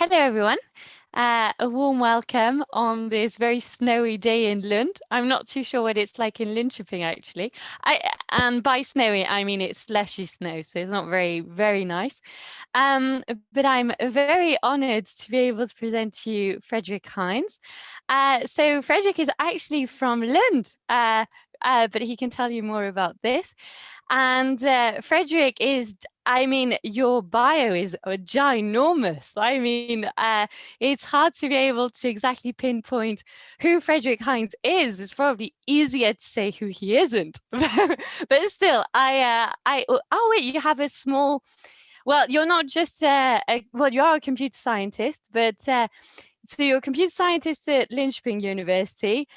Hello, everyone. A warm welcome on this very snowy day in Lund. I'm not too sure what it's like in Linköping, actually. And by snowy, I mean it's slushy snow, so it's not very nice. But I'm very honored to be able to present to you Fredrik Heintz. So Fredrik is actually from Lund, but he can tell you more about this. And Fredrik is, I mean, your bio is ginormous. I mean, it's hard to be able to exactly pinpoint who Fredrik Heintz is. It's probably easier to say who he isn't. But still, oh wait, you have a small, well, you're not just, well, you are a computer scientist, but so you're a computer scientist at Linköping University.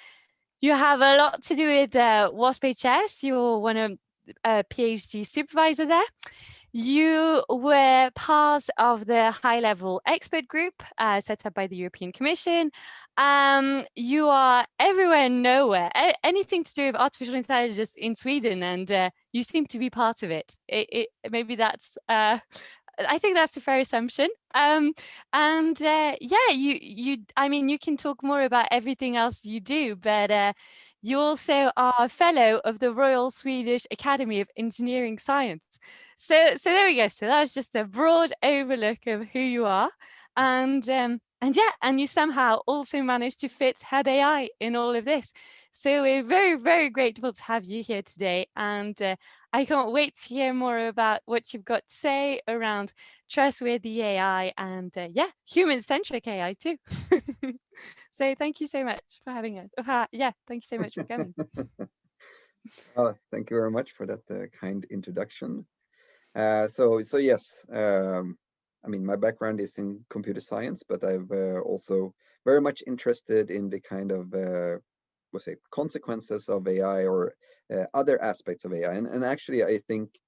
You have a lot to do with WASP HS. You're one of a PhD supervisor there. You were part of the high-level expert group set up by the European Commission. You are everywhere and nowhere. Anything to do with artificial intelligence in Sweden, and you seem to be part of it. Maybe that's. I think that's a fair assumption. Yeah, I mean, you can talk more about everything else you do, but you also are a fellow of the Royal Swedish Academy of Engineering Science. So there we go. So that was just a broad overlook of who you are. And yeah, and you somehow also managed to fit Hub AI in all of this. So we're very grateful to have you here today. And I can't wait to hear more about what you've got to say around trustworthy AI and yeah, human-centric AI too. So thank you so much for having us. Yeah, thank you so much for coming. Thank you very much for that kind introduction. So yes, I mean, my background is in computer science, but I've also very much interested in the kind of we'll say consequences of AI or other aspects of AI. And actually, I think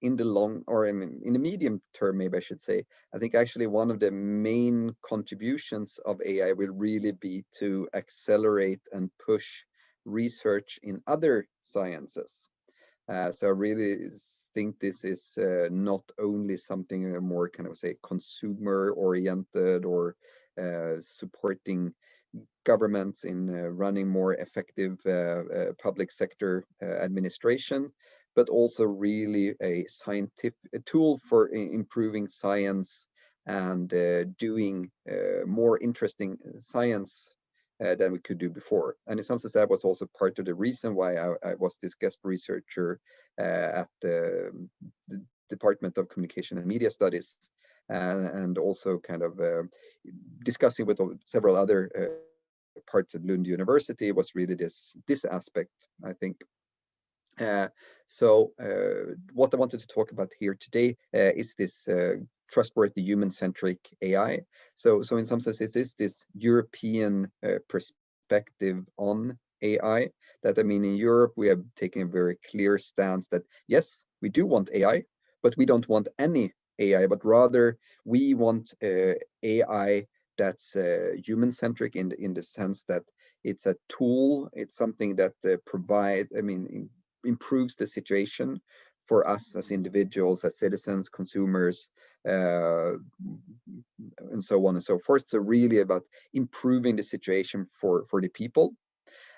in the long, or I mean, in the medium term, maybe I should say, I think actually one of the main contributions of AI will really be to accelerate and push research in other sciences. So I really think this is not only something more kind of say consumer oriented or supporting governments in running more effective public sector administration, but also really a scientific tool for improving science and doing more interesting science than we could do before. And in some sense, that was also part of the reason why I was this guest researcher at the Department of Communication and Media Studies, and also kind of discussing with several other parts of Lund University was really this aspect, I think. So what I wanted to talk about here today is this trustworthy human-centric AI. So in some sense, it is this European perspective on AI. That I mean, in Europe, we have taken a very clear stance that yes, we do want AI, but we don't want any AI, but rather we want AI that's human-centric in the sense that it's a tool, it's something that provides, I mean, improves the situation for us as individuals, as citizens, consumers, and so on and so forth. So really about improving the situation for the people.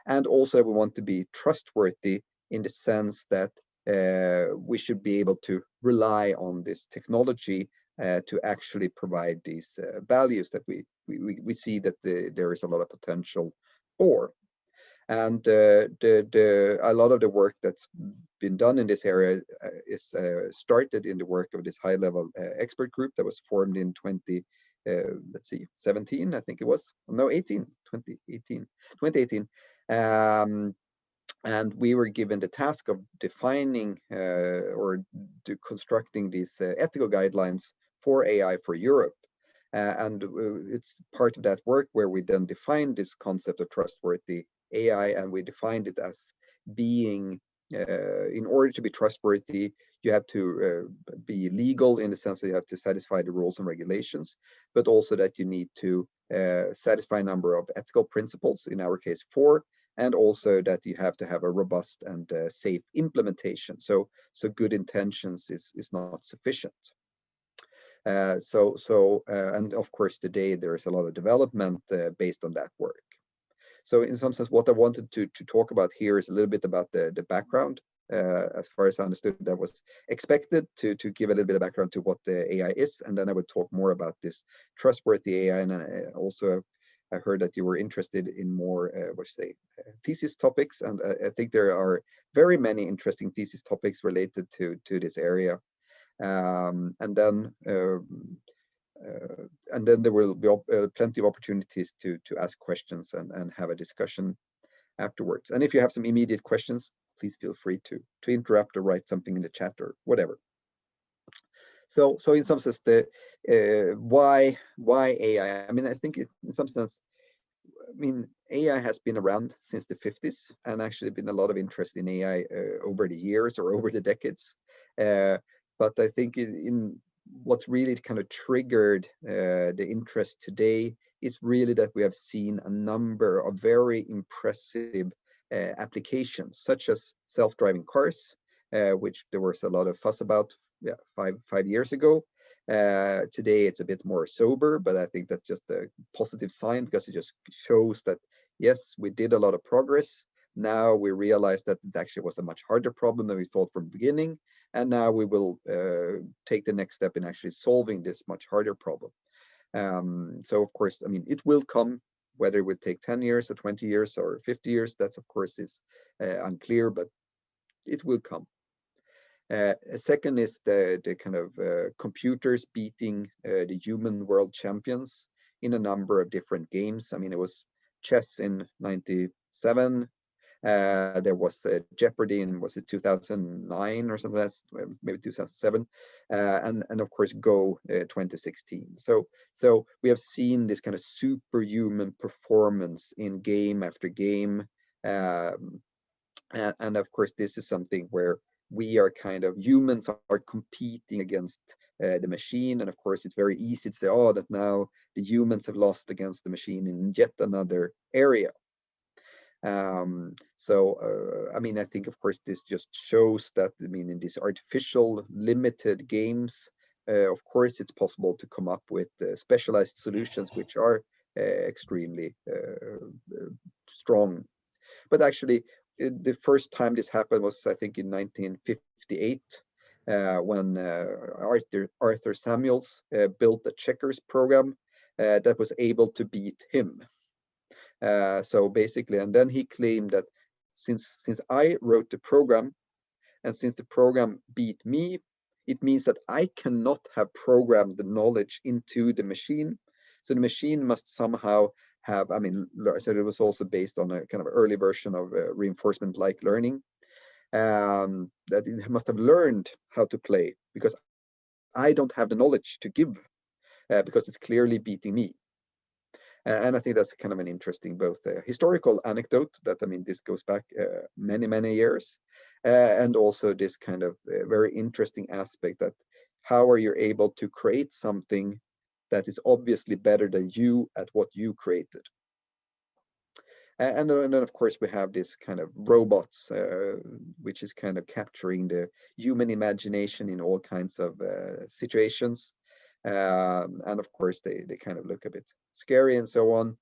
And also we want to be trustworthy in the sense that we should be able to rely on this technology to actually provide these values that we see that there is a lot of potential for. And a lot of the work that's been done in this area is started in the work of this high-level expert group that was formed in 2017, I think it was. No, 2018. And we were given the task of defining or constructing these ethical guidelines for AI for Europe. And it's part of that work where we then defined this concept of trustworthy AI, and we defined it as being, in order to be trustworthy, you have to be legal in the sense that you have to satisfy the rules and regulations, but also that you need to satisfy a number of ethical principles, in our case 4, and also that you have to have a robust and safe implementation. So good intentions is not sufficient. And of course, today there is a lot of development based on that work. So in some sense, what I wanted to talk about here is a little bit about the background. As far as I understood, that was expected to give a little bit of background to what the AI is, and then I would talk more about this trustworthy AI. And also, I heard that you were interested in more, thesis topics, and I think there are very many interesting thesis topics related to this area. And then there will be plenty of opportunities to ask questions and have a discussion afterwards. And if you have some immediate questions, please feel free to interrupt or write something in the chat or whatever. So in some sense, the why AI? I mean, I think in some sense, AI has been around since the 50s, and actually been a lot of interest in AI over the years or over the decades. But I think in what's really kind of triggered the interest today is really that we have seen a number of very impressive applications, such as self-driving cars, which there was a lot of fuss about 5 years ago. Today it's a bit more sober, but I think that's just a positive sign, because it just shows that yes, we did a lot of progress. Now we realize that it actually was a much harder problem than we thought from the beginning, and now we will take the next step in actually solving this much harder problem. So of course, I mean, it will come, whether it would take 10 years or 20 years or 50 years, that's of course is unclear, but it will come. Second is the kind of computers beating the human world champions in a number of different games. I mean, it was chess in 97. There was Jeopardy in, was it 2009 or something? That's maybe 2007, and of course Go 2016. So we have seen this kind of superhuman performance in game after game, and of course this is something where we are kind of, humans are competing against the machine, and of course it's very easy to say, oh, that now the humans have lost against the machine in yet another area. I mean, I think of course this just shows that, I mean, in these artificial limited games, of course it's possible to come up with specialized solutions which are extremely strong. But actually, the first time this happened was, I think, in 1958, when Arthur Samuels built a checkers program that was able to beat him. So basically, and then he claimed that since I wrote the program, and since the program beat me, it means that I cannot have programmed the knowledge into the machine. So the machine must somehow have, I mean, so it was also based on a kind of early version of reinforcement-like learning, that it must have learned how to play, because I don't have the knowledge to give, because it's clearly beating me. And I think that's kind of an interesting, both historical anecdote that, I mean, this goes back many years, and also this kind of very interesting aspect that how are you able to create something that is obviously better than you at what you created. And then of course we have this kind of robots, which is kind of capturing the human imagination in all kinds of situations. And of course they kind of look a bit scary and so on,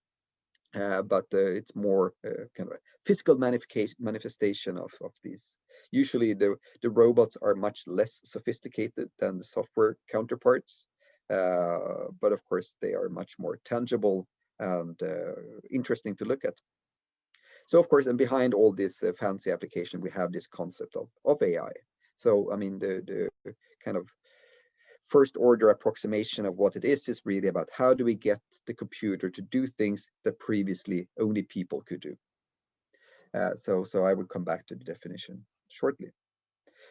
but it's more kind of a physical manifestation of these. Usually the robots are much less sophisticated than the software counterparts, but of course they are much more tangible and interesting to look at. So of course, and behind all this fancy application, we have this concept of AI. So I mean, the kind of first order approximation of what it is really about how do we get the computer to do things that previously only people could do. So I will come back to the definition shortly.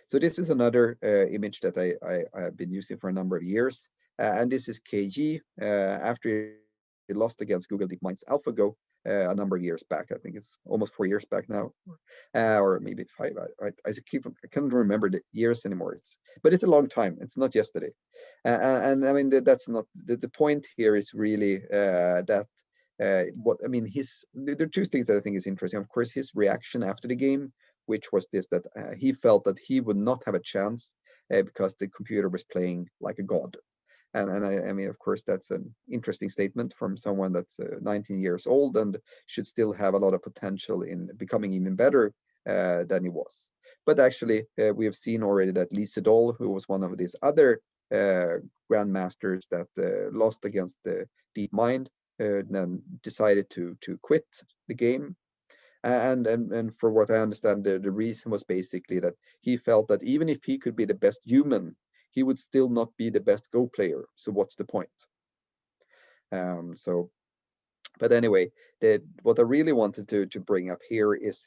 So this is another image that I have been using for a number of years, and this is KG after it lost against Google DeepMind's AlphaGo a number of years back. I think it's almost 4 years back now, or maybe 5. I can't remember the years anymore. But it's a long time. It's not yesterday. And I mean, that's not the point here. Is really that what I mean. There are two things that I think is interesting. Of course, his reaction after the game, which was this, that he felt that he would not have a chance because the computer was playing like a god. And I mean, of course, that's an interesting statement from someone that's 19 years old and should still have a lot of potential in becoming even better than he was. But actually, we have seen already that Lee Sedol, who was one of these other grandmasters that lost against the DeepMind, then decided to quit the game. And for what I understand, the reason was basically that he felt that even if he could be the best human, he would still not be the best Go player. So what's the point? But anyway, what I really wanted to bring up here is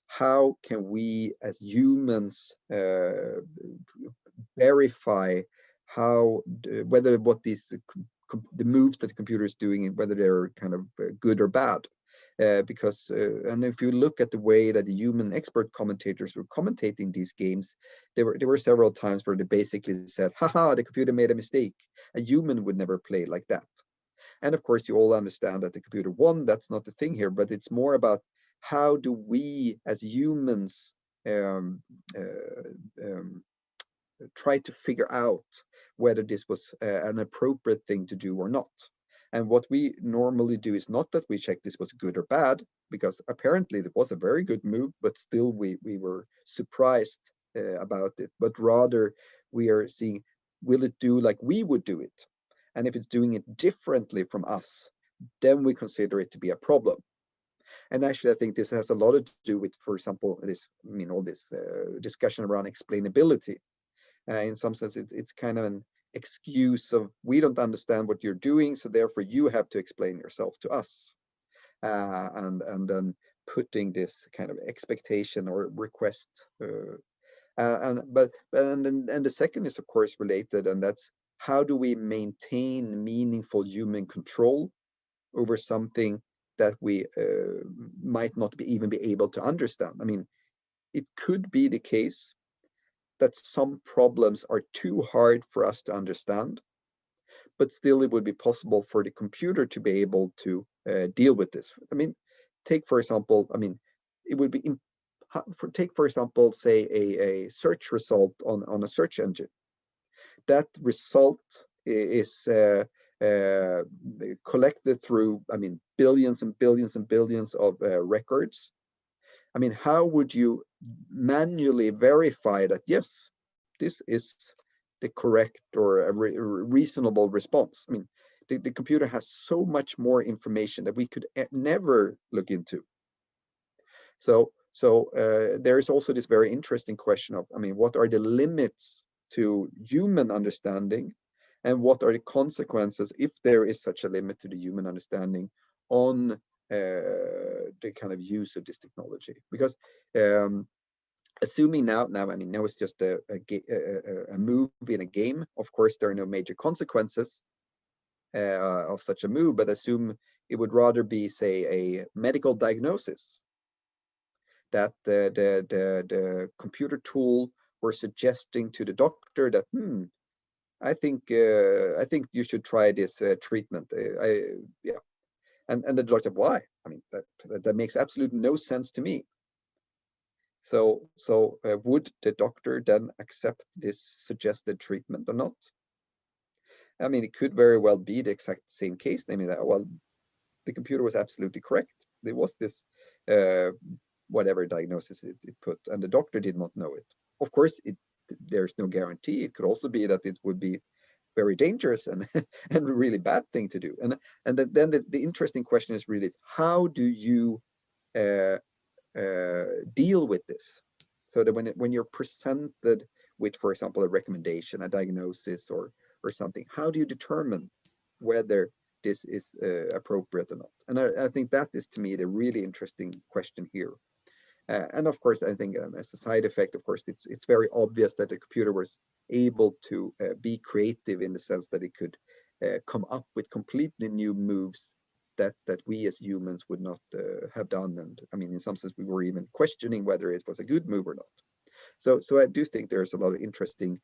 how can we as humans verify how whether what these the moves that the computer is doing, whether they're kind of good or bad. Because and if you look at the way that the human expert commentators were commentating these games, there were several times where they basically said, haha, the computer made a mistake. A human would never play like that. And of course, you all understand that the computer won. That's not the thing here, but it's more about how do we as humans try to figure out whether this was an appropriate thing to do or not. And what we normally do is not that we check this was good or bad, because apparently it was a very good move, but still we were surprised about it. But rather we are seeing, will it do like we would do it? And if it's doing it differently from us, then we consider it to be a problem. And actually, I think this has a lot to do with, for example, all this discussion around explainability. In some sense, it's kind of an excuse of, we don't understand what you're doing, so therefore you have to explain yourself to us. And then putting this kind of expectation or request. And the second is of course related, and that's how do we maintain meaningful human control over something that we might not even be able to understand. I mean, it could be the case that some problems are too hard for us to understand, but still it would be possible for the computer to be able to deal with this. I mean, take for example, it would be, take for example, say a search result on a search engine. That result is collected through, billions and billions and billions of records. I mean, how would you manually verify that, yes, this is the correct or a reasonable response? I mean, the computer has so much more information that we could never look into. So there is also this very interesting question of, what are the limits to human understanding, and what are the consequences if there is such a limit to the human understanding on the kind of use of this technology? Because assuming now it's just a move in a game. Of course, there are no major consequences of such a move, but assume it would rather be, say, a medical diagnosis, that the computer tool were suggesting to the doctor that, I think you should try this treatment. And the doctor said, why? I mean, that makes absolutely no sense to me. So would the doctor then accept this suggested treatment or not? I mean, it could very well be the exact same case, namely that, well, the computer was absolutely correct. There was this whatever diagnosis it put, and the doctor did not know it. Of course, there's no guarantee. It could also be that it would be very dangerous and and a really bad thing to do. And then the interesting question is really, how do you deal with this? So that when you're presented with, for example, a recommendation, a diagnosis, or something, how do you determine whether this is appropriate or not? And I think that is, to me, the really interesting question here. And of course, I think as a side effect, of course, it's very obvious that the computer was able to be creative in the sense that it could come up with completely new moves that we as humans would not have done. And I mean, in some sense, we were even questioning whether it was a good move or not. So I do think there's a lot of interesting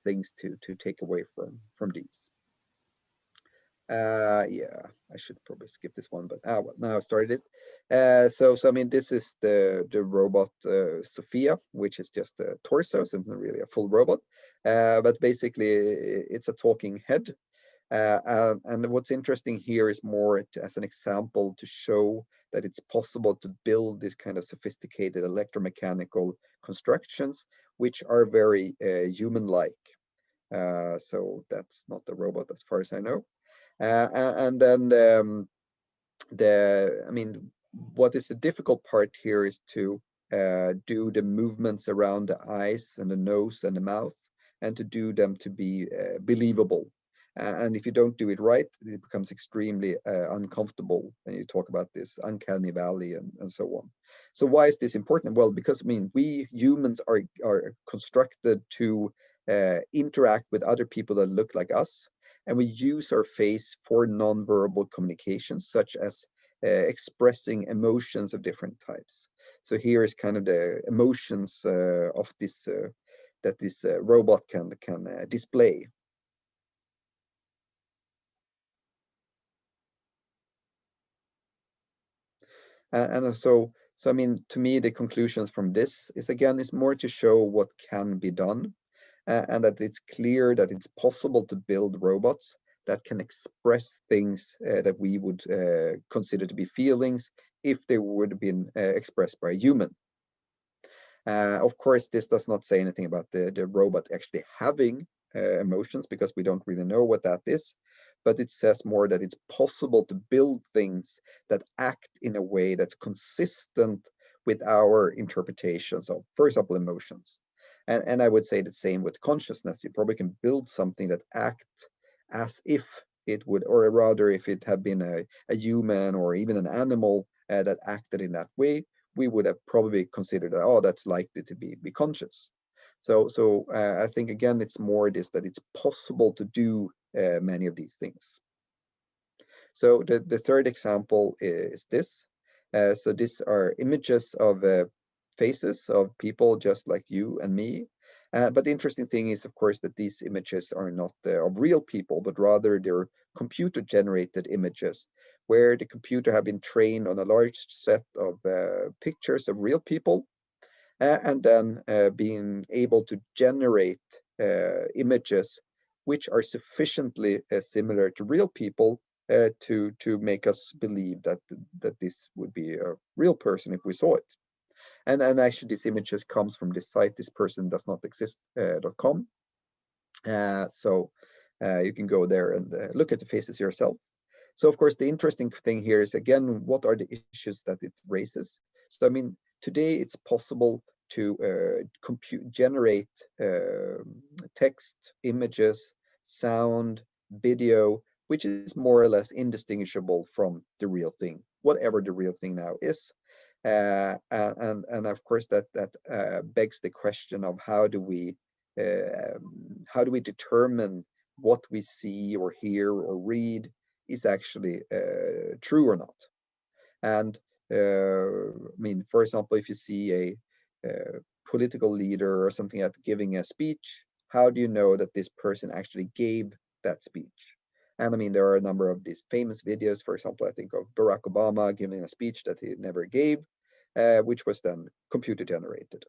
things to take away from these. Yeah, I should probably skip this one, but well, now I started it. So I mean, this is the robot Sophia, which is just a torso, so it's not really a full robot. But basically, it's a talking head. And what's interesting here is more as an example to show that it's possible to build this kind of sophisticated electromechanical constructions, which are very human-like. So that's not the robot as far as I know. And then I mean, what is the difficult part here is to do the movements around the eyes and the nose and the mouth, and to do them to be believable. And if you don't do it right, it becomes extremely uncomfortable when you talk about this uncanny valley and so on. So why is this important? Well, because I mean, we humans are constructed to interact with other people that look like us, and we use our face for non-verbal communications, such as expressing emotions of different types. So here is kind of the emotions of this that this robot can display. And so I mean, to me, the conclusions from this is again is more to show what can be done, and that it's clear that it's possible to build robots that can express things that we would consider to be feelings if they would have been expressed by a human. Of course, this does not say anything about the robot actually having emotions, because we don't really know what that is, but it says more that it's possible to build things that act in a way that's consistent with our interpretations of, for example, emotions. And I would say the same with consciousness. You probably can build something that acts as if it would, or rather if it had been a human or even an animal that acted in that way, we would have probably considered that, oh, that's likely to be conscious. So I think again, it's more this that it's possible to do many of these things. So the third example is this. So these are images of faces of people just like you and me. But the interesting thing is, of course, that these images are not of real people, but rather they're computer-generated images, where the computer have been trained on a large set of pictures of real people, and then being able to generate images which are sufficiently similar to real people to make us believe that this would be a real person if we saw it. And actually, these images comes from this site, thispersondoesnotexist.com. So you can go there and look at the faces yourself. So of course, the interesting thing here is, again, what are the issues that it raises? So I mean, today it's possible to generate text, images, sound, video, which is more or less indistinguishable from the real thing, whatever the real thing now is. And of course, that begs the question of how do we determine what we see or hear or read is actually true or not. And I mean, for example, if you see a political leader or something like giving a speech, how do you know that this person actually gave that speech? And I mean, there are a number of these famous videos. For example, I think of Barack Obama giving a speech that he never gave, which was then computer generated.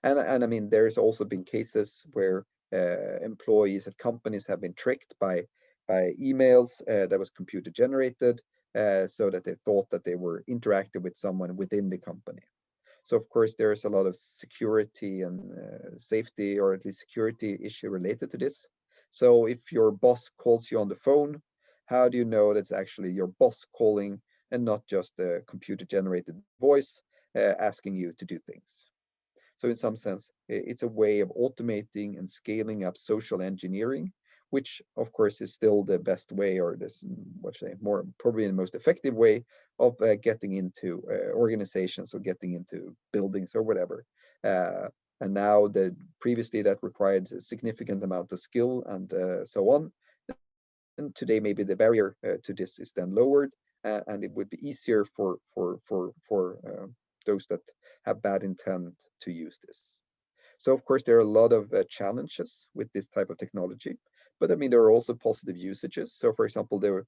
And I mean, there's also been cases where employees at companies have been tricked by emails that was computer generated, so that they thought that they were interacting with someone within the company. So of course, there's a lot of security and safety, or at least security issue related to this. So if your boss calls you on the phone, how do you know that's actually your boss calling and not just a computer generated voice asking you to do things? So in some sense, it's a way of automating and scaling up social engineering, which of course is still the best way, or this, what should I say, more probably the most effective way of getting into organizations or getting into buildings or whatever. And now previously that required a significant amount of skill and so on. And today maybe the barrier to this is then lowered, and it would be easier for those that have bad intent to use this. So of course, there are a lot of challenges with this type of technology, but I mean, there are also positive usages. So for example, there were,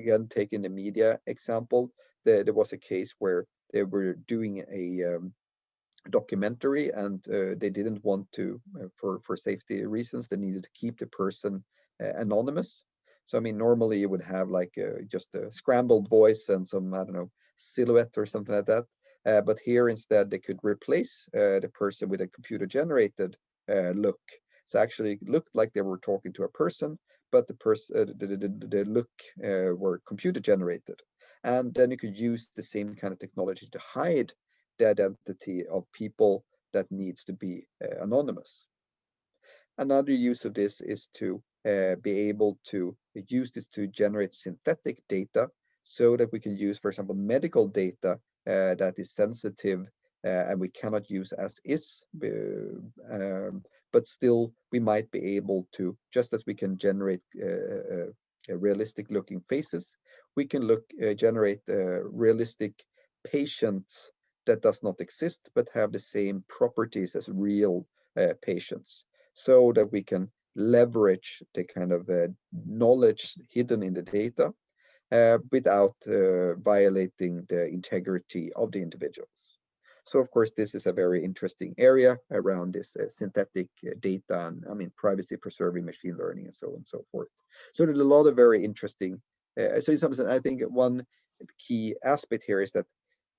again, taking the media example, there was a case where they were doing a documentary, and they didn't want to, for safety reasons, they needed to keep the person anonymous. So I mean, normally you would have like just a scrambled voice and some, I don't know, silhouette or something like that. But here instead they could replace the person with a computer generated look. So actually it looked like they were talking to a person, but the person, the look were computer generated. And then you could use the same kind of technology to hide the identity of people that needs to be anonymous. Another use of this is to be able to use this to generate synthetic data so that we can use, for example, medical data that is sensitive and we cannot use as is, but still we might be able to, just as we can generate realistic looking faces, we can generate realistic patients that does not exist but have the same properties as real patients, so that we can leverage the kind of knowledge hidden in the data without violating the integrity of the individuals. So of course, this is a very interesting area around this synthetic data and, I mean, privacy preserving machine learning and so on and so forth. So there's a lot of very interesting, so in some sense, I think one key aspect here is that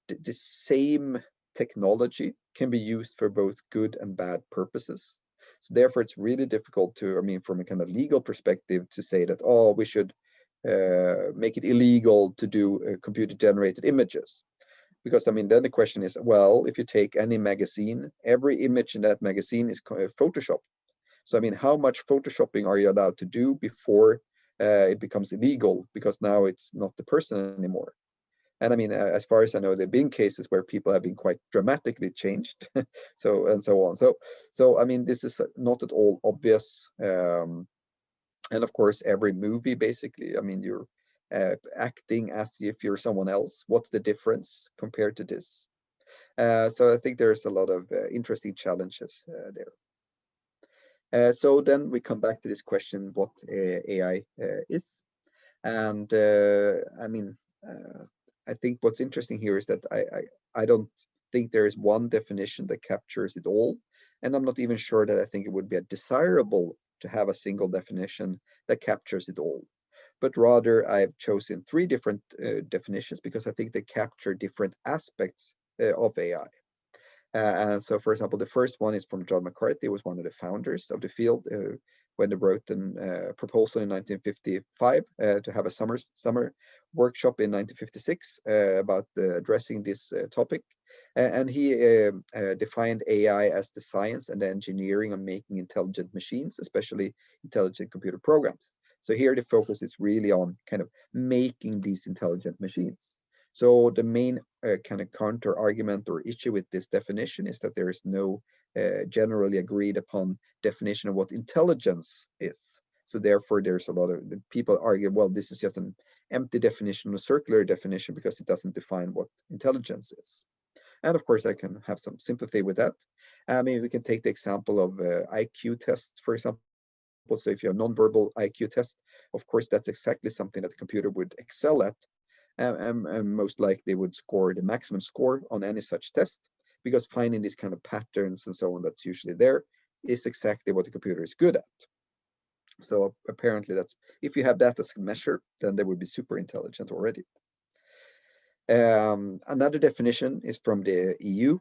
the same technology can be used for both good and bad purposes. So therefore, it's really difficult to, I mean, from a kind of legal perspective, to say that, oh, we should make it illegal to do computer-generated images. Because, I mean, then the question is, well, if you take any magazine, every image in that magazine is Photoshopped. So, I mean, how much Photoshopping are you allowed to do before it becomes illegal? Because now it's not the person anymore. And I mean, as far as I know, there have been cases where people have been quite dramatically changed, so and so on. So I mean, this is not at all obvious. And of course, every movie, basically, I mean, you're acting as if you're someone else. What's the difference compared to this? So I think there's a lot of interesting challenges there. So then we come back to this question, what AI is. And I mean, I think what's interesting here is that I don't think there is one definition that captures it all. And I'm not even sure that I think it would be desirable to have a single definition that captures it all. But rather, I've chosen 3 different definitions because I think they capture different aspects of AI. And so, for example, the first one is from John McCarthy, who was one of the founders of the field when they wrote a proposal in 1955 to have a summer workshop in 1956 about addressing this topic. And he defined AI as the science and the engineering of making intelligent machines, especially intelligent computer programs. So here the focus is really on kind of making these intelligent machines. So the main kind of counter argument or issue with this definition is that there is no generally agreed upon definition of what intelligence is. So therefore, there's a lot of people argue, well, this is just an empty definition, a circular definition, because it doesn't define what intelligence is. And of course, I can have some sympathy with that. I mean, we can take the example of IQ tests, for example. So if you have non-verbal IQ test, of course, that's exactly something that the computer would excel at. And most likely would score the maximum score on any such test, because finding these kind of patterns and so on that's usually there is exactly what the computer is good at. So apparently that's, if you have that as a measure, then they would be super intelligent already. Another definition is from the EU.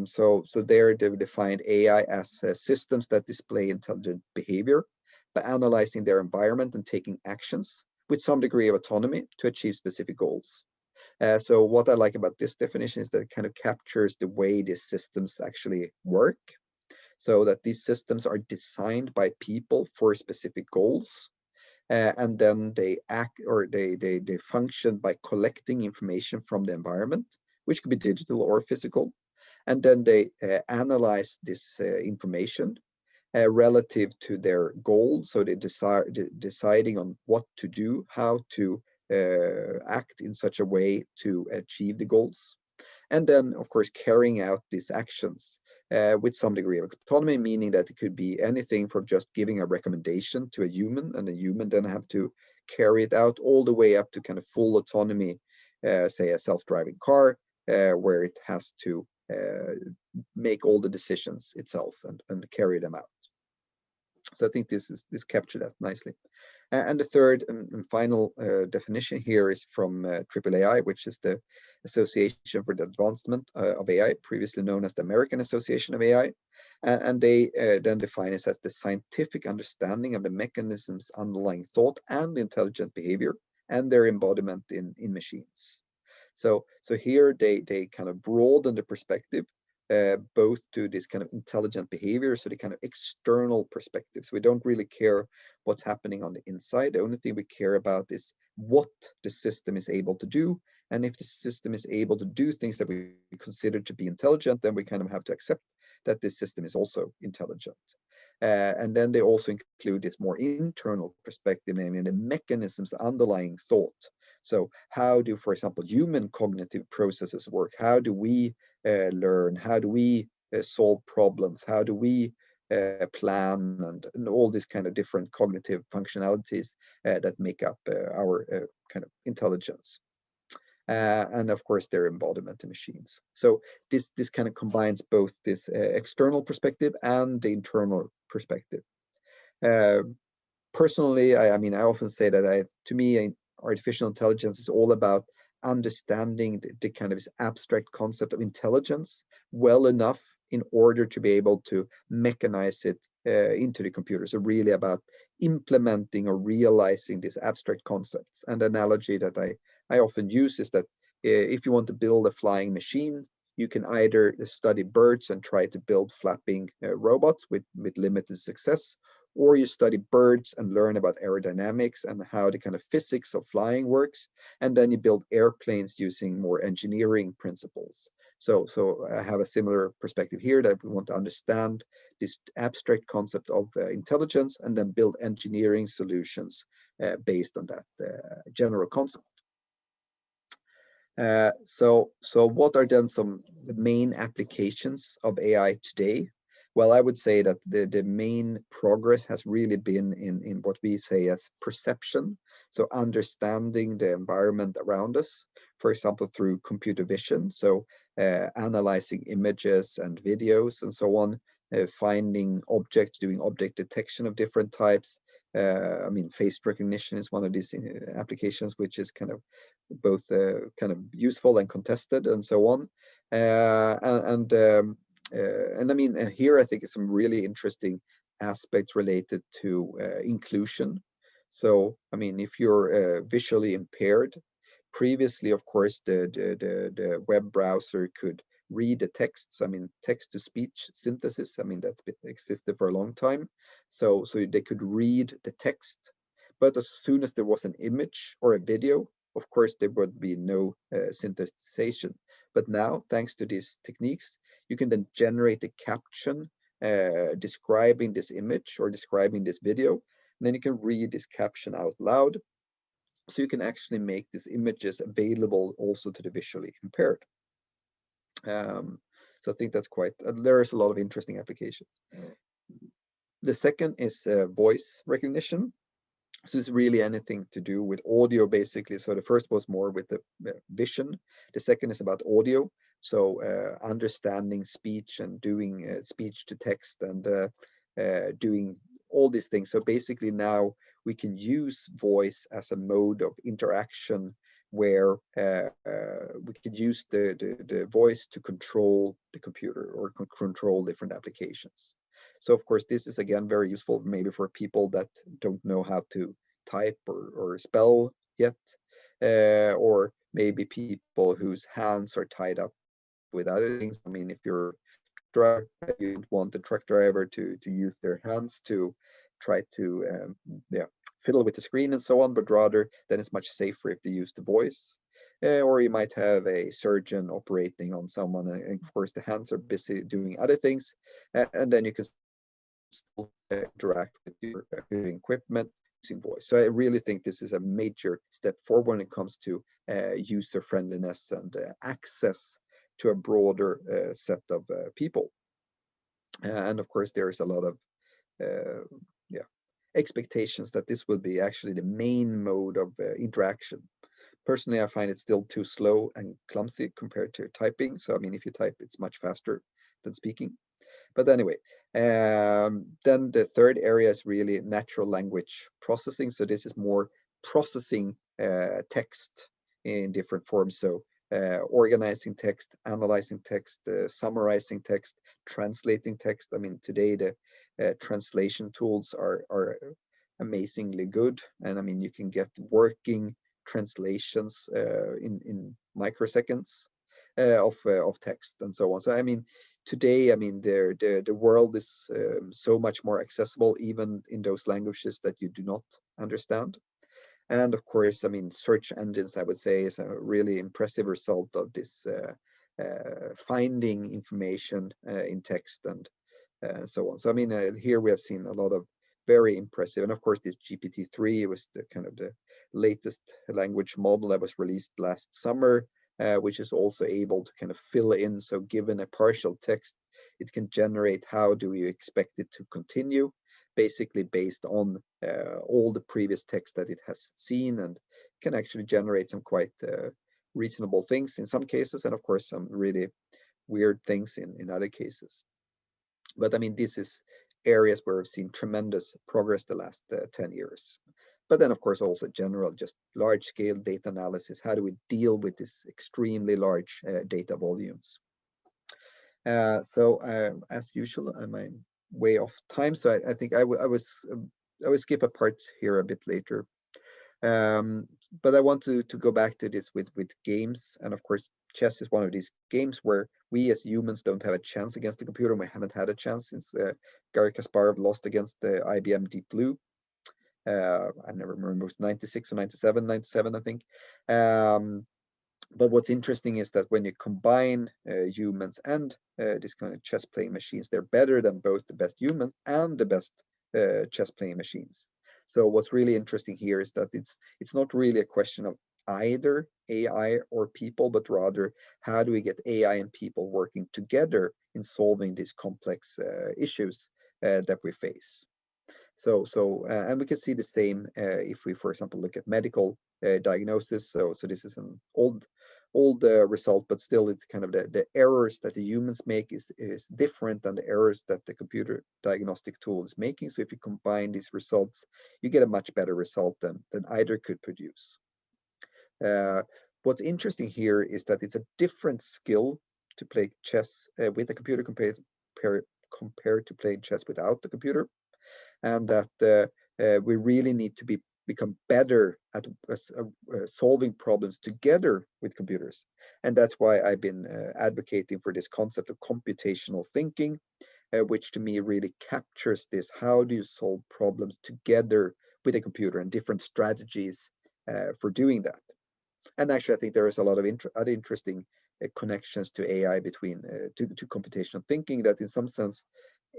So there they defined AI as systems that display intelligent behavior by analyzing their environment and taking actions with some degree of autonomy to achieve specific goals. So what I like about this definition is that it kind of captures the way these systems actually work, so that these systems are designed by people for specific goals, and then they act, or they function by collecting information from the environment, which could be digital or physical, and then they analyze this information relative to their goal. So they deciding on what to do, how to act in such a way to achieve the goals. And then, of course, carrying out these actions with some degree of autonomy, meaning that it could be anything from just giving a recommendation to a human, and a human then have to carry it out, all the way up to kind of full autonomy, say a self-driving car, where it has to make all the decisions itself and carry them out. So I think this captured that nicely. And the third and final definition here is from AAAI, which is the Association for the Advancement of AI, previously known as the American Association of AI. And they then define it as the scientific understanding of the mechanisms underlying thought and intelligent behavior and their embodiment in machines. So here they kind of broaden the perspective both to this kind of intelligent behavior, so the kind of external perspectives. We don't really care what's happening on the inside. The only thing we care about is what the system is able to do. And if the system is able to do things that we consider to be intelligent, then we kind of have to accept that this system is also intelligent. And then they also include this more internal perspective, namely the mechanisms underlying thought. So how do, for example, human cognitive processes work? How do we learn? How do we solve problems? How do we plan and all these kind of different cognitive functionalities that make up our kind of intelligence? And of course, their embodiment in machines. So this kind of combines both this external perspective and the internal perspective. Personally, I mean, I often say that to me, artificial intelligence is all about understanding the kind of this abstract concept of intelligence well enough in order to be able to mechanize it into the computer. So really about implementing or realizing these abstract concepts. And the analogy that I often use is that if you want to build a flying machine, you can either study birds and try to build flapping robots with limited success, or you study birds and learn about aerodynamics and how the kind of physics of flying works, and then you build airplanes using more engineering principles. So I have a similar perspective here, that we want to understand this abstract concept of intelligence and then build engineering solutions based on that general concept. So what are then some the main applications of AI today? Well, I would say that the main progress has really been in what we say as perception. So understanding the environment around us, for example, through computer vision. So analyzing images and videos and so on, finding objects, doing object detection of different types. I mean, face recognition is one of these applications, which is kind of both kind of useful and contested and so on. And I mean, here I think is some really interesting aspects related to inclusion. So, I mean, if you're visually impaired, previously, of course, the web browser could read the texts. I mean, text-to-speech synthesis, I mean, that's existed for a long time. So they could read the text, but as soon as there was an image or a video, of course, there would be no synthesization. But now, thanks to these techniques, you can then generate a caption describing this image or describing this video. And then you can read this caption out loud. So you can actually make these images available also to the visually impaired. So I think that's quite, there's a lot of interesting applications. The second is voice recognition. So it's really anything to do with audio, basically. So the first was more with the vision. The second is about audio. So understanding speech and doing speech to text and doing all these things. So basically now we can use voice as a mode of interaction where we could use the voice to control the computer or control different applications. So of course, this is again very useful maybe for people that don't know how to type or spell yet, or maybe people whose hands are tied up with other things. I mean, if you're a driver, you don't want the truck driver to use their hands to try to fiddle with the screen and so on, but rather then it's much safer if they use the voice. Or you might have a surgeon operating on someone, and of course the hands are busy doing other things, and then you can still interact with your equipment using voice. So I really think this is a major step forward when it comes to user friendliness and access to a broader set of people. And of course, there's a lot of yeah, expectations that this will be actually the main mode of interaction. Personally, I find it still too slow and clumsy compared to typing. So, I mean, if you type, it's much faster than speaking. But anyway, then the third area is really natural language processing. So this is more processing text in different forms. So organizing text, analyzing text, summarizing text, translating text. I mean, today the translation tools are amazingly good, and I mean you can get working translations in microseconds of text and so on. So I mean, today, I mean, the world is so much more accessible, even in those languages that you do not understand. And of course, I mean, search engines, I would say, is a really impressive result of this finding information in text and so on. So, I mean, here we have seen a lot of very impressive, and of course, this GPT-3 was the kind of the latest language model that was released last summer, which is also able to kind of fill in. So, given a partial text, it can generate how do you expect it to continue, basically based on all the previous text that it has seen, and can actually generate some quite reasonable things in some cases, and of course some really weird things in other cases. But I mean, this is areas where we've seen tremendous progress the last 10 years. But then, of course, also general, just large scale data analysis. How do we deal with this extremely large data volumes? So as usual, I'm way off time. So I think I will skip a part here a bit later. But I want to go back to this with games, and of course, chess is one of these games where we as humans don't have a chance against the computer. We haven't had a chance since Garry Kasparov lost against the IBM Deep Blue. I never remember, it was 96 or 97, 97, I think. But what's interesting is that when you combine humans and this kind of chess playing machines, they're better than both the best humans and the best chess playing machines. So what's really interesting here is that it's not really a question of either AI or people, but rather how do we get AI and people working together in solving these complex issues that we face. And we can see the same if we, for example, look at medical diagnosis. So this is an old result, but still it's kind of the errors that the humans make is different than the errors that the computer diagnostic tool is making. So if you combine these results, you get a much better result than either could produce. What's interesting here is that it's a different skill to play chess with a computer compared to playing chess without the computer, and that we really need to become better at solving problems together with computers. And that's why I've been advocating for this concept of computational thinking, which to me really captures this. How do you solve problems together with a computer, and different strategies for doing that? And actually, I think there is a lot of other interesting connections to AI between to computational thinking, that in some sense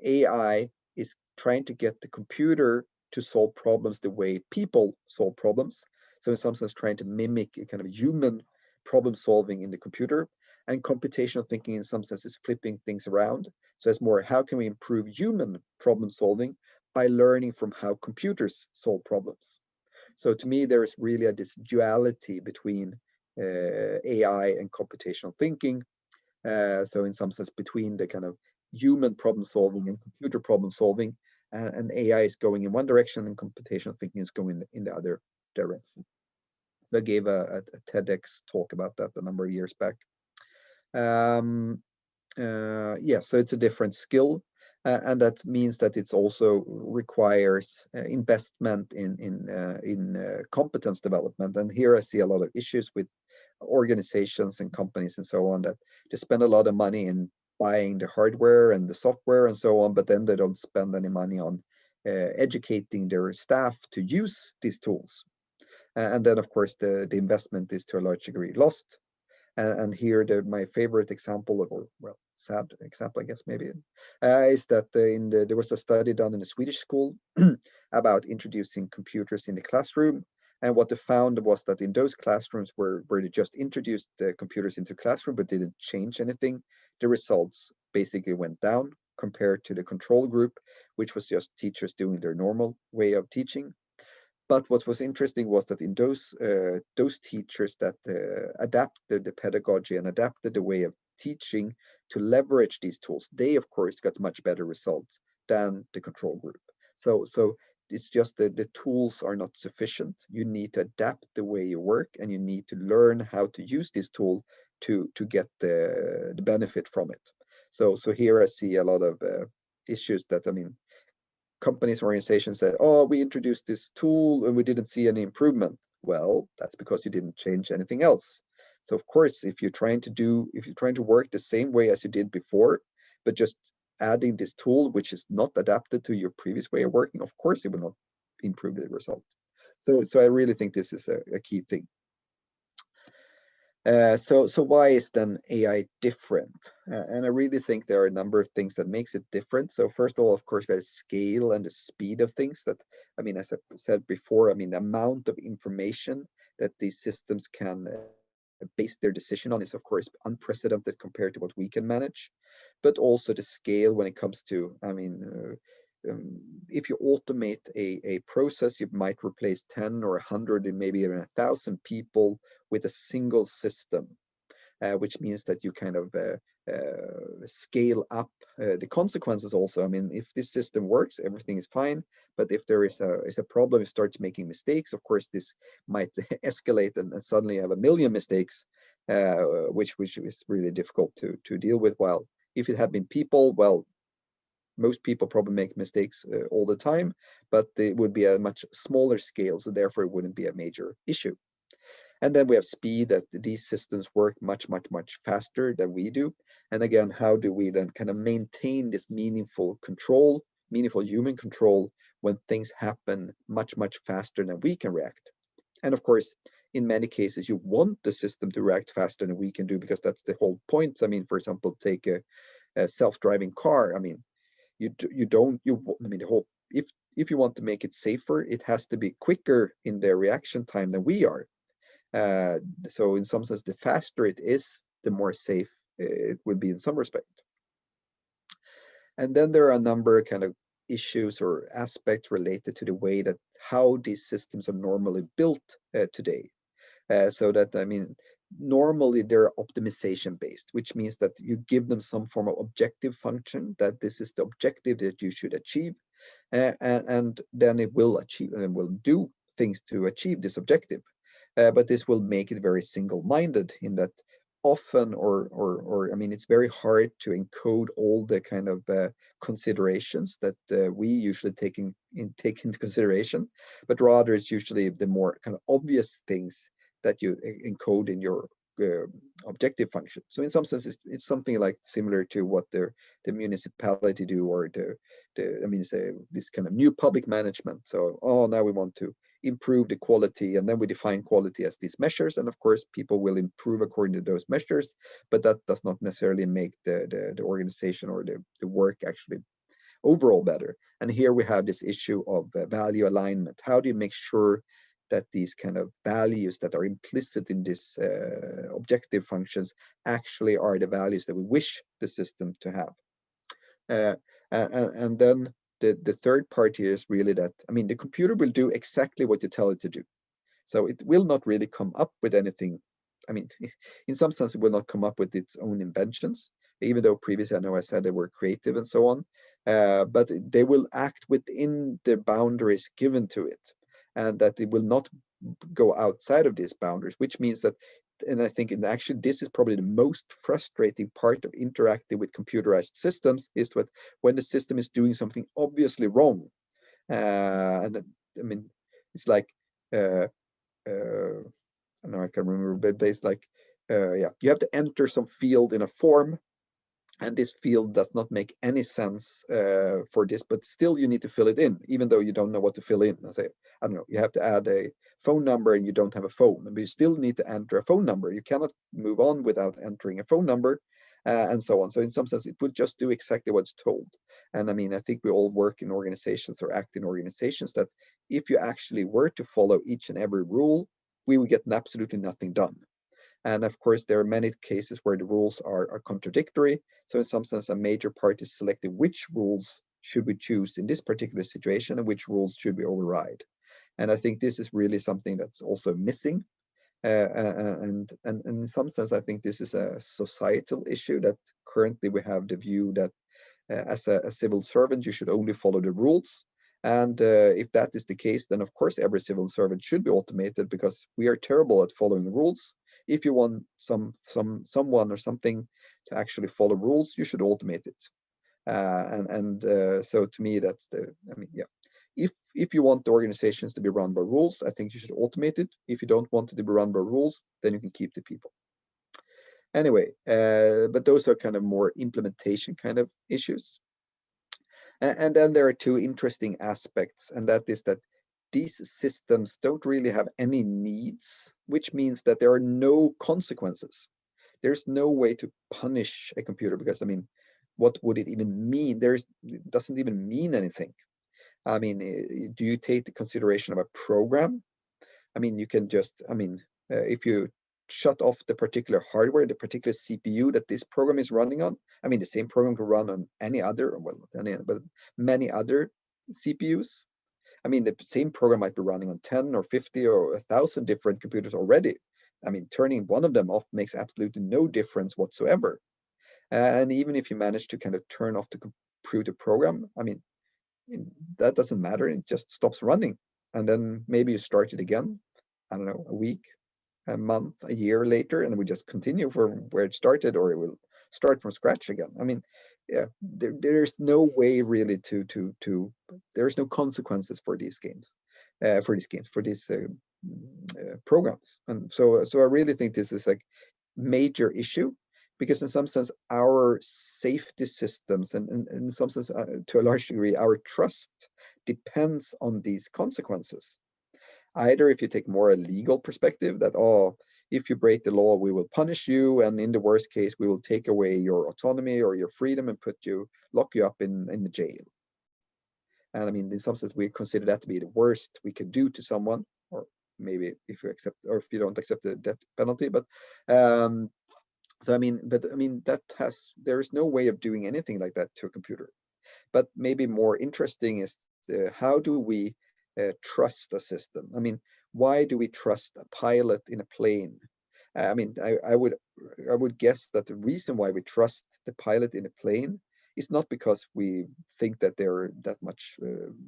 AI is trying to get the computer to solve problems the way people solve problems. So in some sense, trying to mimic a kind of human problem solving in the computer. And computational thinking in some sense is flipping things around. So it's more, how can we improve human problem solving by learning from how computers solve problems? So to me, there is really this duality between AI and computational thinking. So in some sense, between the kind of human problem solving and computer problem solving, and AI is going in one direction and computational thinking is going in the other direction. So I gave a TEDx talk about that a number of years back. Yeah, so it's a different skill, and that means that it's also requires investment in competence development. And here I see a lot of issues with organizations and companies and so on, that they spend a lot of money in buying the hardware and the software and so on, but then they don't spend any money on educating their staff to use these tools. And then, of course, the investment is to a large degree lost. And here, my favorite example, or well, sad example, I guess maybe, is that there was a study done in a Swedish school about introducing computers in the classroom. And what they found was that in those classrooms where they just introduced the computers into the classroom but didn't change anything, the results basically went down. compared to the control group, which was just teachers doing their normal way of teaching. But what was interesting was that in those teachers that adapted the pedagogy and adapted the way of teaching to leverage these tools, they of course got much better results than the control group. So it's just that the tools are not sufficient. You need to adapt the way you work, and you need to learn how to use this tool to get the benefit from it. So here I see a lot of issues that, I mean, companies, organizations said, oh, we introduced this tool and we didn't see any improvement. Well, that's because you didn't change anything else. So of course, if you're trying to work the same way as you did before, but just adding this tool, which is not adapted to your previous way of working, of course, it will not improve the result. So I really think this is a key thing. So why is then AI different? And I really think there are a number of things that makes it different. So first of all, of course, the scale and the speed of things that, I mean, as I said before, I mean, the amount of information that these systems can base their decision on is, of course, unprecedented compared to what we can manage, but also the scale when it comes to, I mean, if you automate a process, you might replace 10 or 100 and maybe even 1,000 people with a single system, which means that you kind of scale up the consequences also. I mean, if this system works, everything is fine. But if there is a problem, it starts making mistakes, of course, this might escalate and suddenly have 1,000,000 mistakes, which is really difficult to deal with. While if it had been people, well, most people probably make mistakes all the time, but it would be a much smaller scale, so therefore it wouldn't be a major issue. And then we have speed, that these systems work much faster than we do. And again, how do we then kind of maintain this meaningful control, meaningful human control, when things happen much faster than we can react? And of course, in many cases, you want the system to react faster than we can do, because that's the whole point. I mean, for example, take a self-driving car. I mean, the whole, if you want to make it safer, it has to be quicker in their reaction time than we are. So in some sense, the faster it is, the more safe it would be in some respect. And then there are a number of kind of issues or aspects related to the way that how these systems are normally built today. So that, I mean, normally they're optimization based, which means that you give them some form of objective function, that this is the objective that you should achieve, and then it will achieve and will do things to achieve this objective. But this will make it very single-minded, in that often, or I mean, it's very hard to encode all the kind of considerations that we usually take into consideration, but rather it's usually the more kind of obvious things that you encode in your objective function. So in some sense, it's something like similar to what the municipality do, or I mean, say this kind of new public management. So, oh, now we want to improve the quality, and then we define quality as these measures, and of course people will improve according to those measures, but that does not necessarily make the organization or the work actually overall better. And here we have this issue of value alignment. How do you make sure that these kind of values that are implicit in this objective functions actually are the values that we wish the system to have? And then the third part here is really that, I mean, the computer will do exactly what you tell it to do. So it will not really come up with anything. I mean, in some sense, it will not come up with its own inventions, even though previously I know I said they were creative and so on. But they will act within the boundaries given to it, and that it will not go outside of these boundaries, which means that, and I think actually this is probably the most frustrating part of interacting with computerized systems, is that when the system is doing something obviously wrong, and I mean, it's like, I know I can remember, but it's like, yeah, you have to enter some field in a form, and this field does not make any sense for this, but still you need to fill it in, even though you don't know what to fill in. I say, I don't know, you have to add a phone number and you don't have a phone, but you still need to enter a phone number. You cannot move on without entering a phone number, and so on. So in some sense, it would just do exactly what's told. And I mean, I think we all work in organizations or act in organizations that if you actually were to follow each and every rule, we would get absolutely nothing done. And of course, there are many cases where the rules are contradictory. So in some sense, a major part is selecting which rules should we choose in this particular situation and which rules should we override. And I think this is really something that's also missing. And in some sense, I think this is a societal issue that currently we have the view that as a civil servant, you should only follow the rules. And if that is the case, then of course every civil servant should be automated, because we are terrible at following the rules. If you want someone or something to actually follow rules, you should automate it. So to me, that's yeah. If you want the organizations to be run by rules, I think you should automate it. If you don't want it to be run by rules, then you can keep the people. Anyway, but those are kind of more implementation kind of issues. And then there are two interesting aspects, and that is that these systems don't really have any needs, which means that there are no consequences. There's no way to punish a computer, because I mean, what would it even mean? It doesn't even mean anything. I mean, do you take the consideration of a program? I mean, you can just, if you shut off the particular hardware, the particular CPU that this program is running on, I mean, the same program can run on any other, well, not any, but many other CPUs. I mean, the same program might be running on 10 or 50 or 1,000 different computers already. I mean, turning one of them off makes absolutely no difference whatsoever. And even if you manage to kind of turn off the computer program, I mean, that doesn't matter. It just stops running. And then maybe you start it again, I don't know, a week, a month, a year later, and we just continue from where it started, or it will start from scratch again. I mean, yeah, there's no way really there's no consequences for these games, for these programs. And so I really think this is a major issue, because in some sense our safety systems, and in some sense to a large degree our trust depends on these consequences. Either if you take more a legal perspective that, oh, if you break the law, we will punish you, and in the worst case, we will take away your autonomy or your freedom and lock you up in the jail. And I mean, in some sense, we consider that to be the worst we could do to someone, or maybe if you accept, or if you don't accept the death penalty. But so I mean, there is no way of doing anything like that to a computer. But maybe more interesting is how do we trust a system? I mean, why do we trust a pilot in a plane? I mean, I would guess that the reason why we trust the pilot in a plane is not because we think that they're that much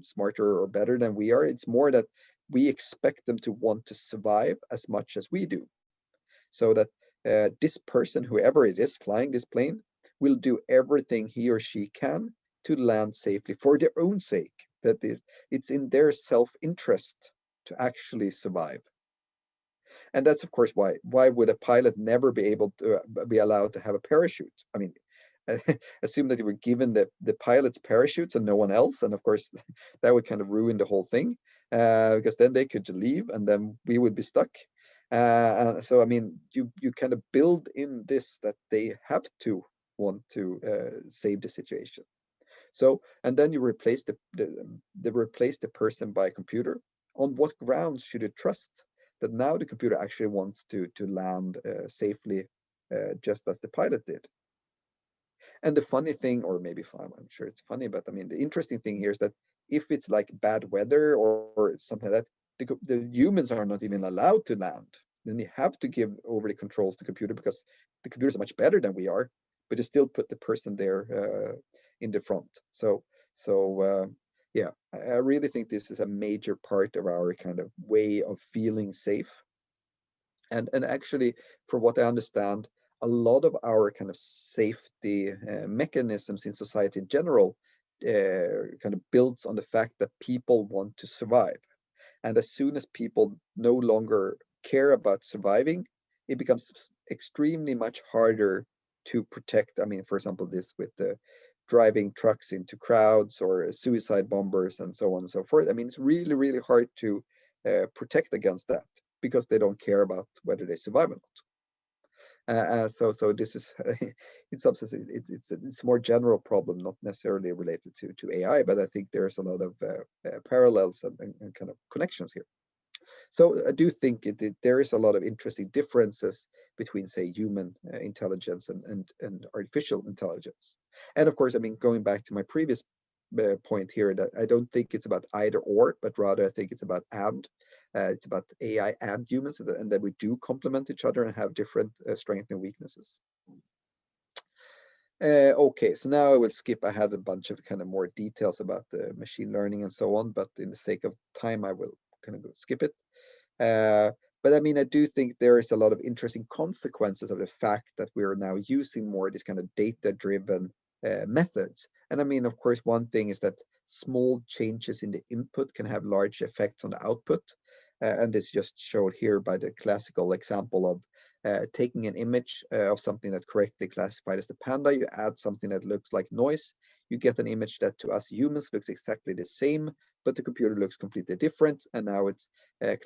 smarter or better than we are. It's more that we expect them to want to survive as much as we do. So that this person, whoever it is flying this plane, will do everything he or she can to land safely for their own sake, that it's in their self-interest to actually survive. And that's of course why would a pilot never be able to be allowed to have a parachute? I mean, assume that you were given the pilot's parachutes and no one else, and of course that would kind of ruin the whole thing, because then they could leave and then we would be stuck. So I mean, you kind of build in this that they have to want to save the situation. So, and then you replace the person by a computer. On what grounds should you trust that now the computer actually wants to land safely, just as the pilot did? And the funny thing, or maybe fun, I'm sure it's funny, but I mean, the interesting thing here is that if it's like bad weather or something like that, the humans are not even allowed to land. Then you have to give over the controls to the computer, because the computers are much better than we are, but you still put the person there in the front. So yeah, I really think this is a major part of our kind of way of feeling safe. And actually, from what I understand, a lot of our kind of safety mechanisms in society in general kind of builds on the fact that people want to survive. And as soon as people no longer care about surviving, it becomes extremely much harder to protect. I mean, for example, this with the driving trucks into crowds or suicide bombers and so on and so forth. I mean, it's really, really hard to protect against that, because they don't care about whether they survive or not. So this is, in some sense, it's a more general problem, not necessarily related to AI, but I think there's a lot of parallels and kind of connections here. So I do think there is a lot of interesting differences between, say, human intelligence and artificial intelligence. And of course, I mean, going back to my previous point here, that I don't think it's about either or, but rather I think it's about and. It's about AI and humans, and that we do complement each other and have different strengths and weaknesses. Okay, so now I will skip. I had a bunch of kind of more details about the machine learning and so on, but in the sake of time, I will kind of skip it. But I mean, I do think there is a lot of interesting consequences of the fact that we are now using more this kind of data-driven methods. And I mean, of course, one thing is that small changes in the input can have large effects on the output. And this just showed here by the classical example of taking an image of something that's correctly classified as the panda. You add something that looks like noise, you get an image that to us humans looks exactly the same, but the computer looks completely different, and now it's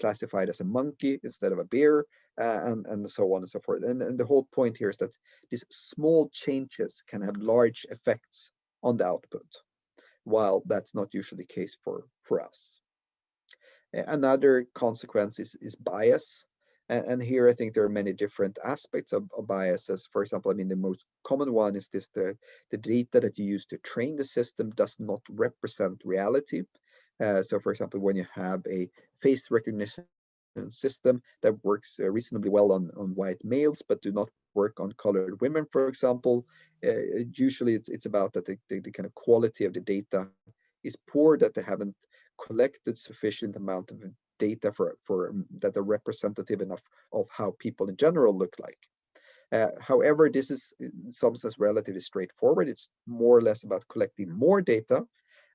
classified as a monkey instead of a bear, and so on and so forth. And the whole point here is that these small changes can have large effects on the output, while that's not usually the case for us. Another consequence is bias. And here I think there are many different aspects of biases. For example, I mean, the most common one is this, the data that you use to train the system does not represent reality. So for example, when you have a face recognition system that works reasonably well on white males, but do not work on colored women, for example, usually it's about that the kind of quality of the data is poor, that they haven't collected sufficient amount of data for that are representative enough of how people in general look like. However, this is in some sense relatively straightforward. It's more or less about collecting more data,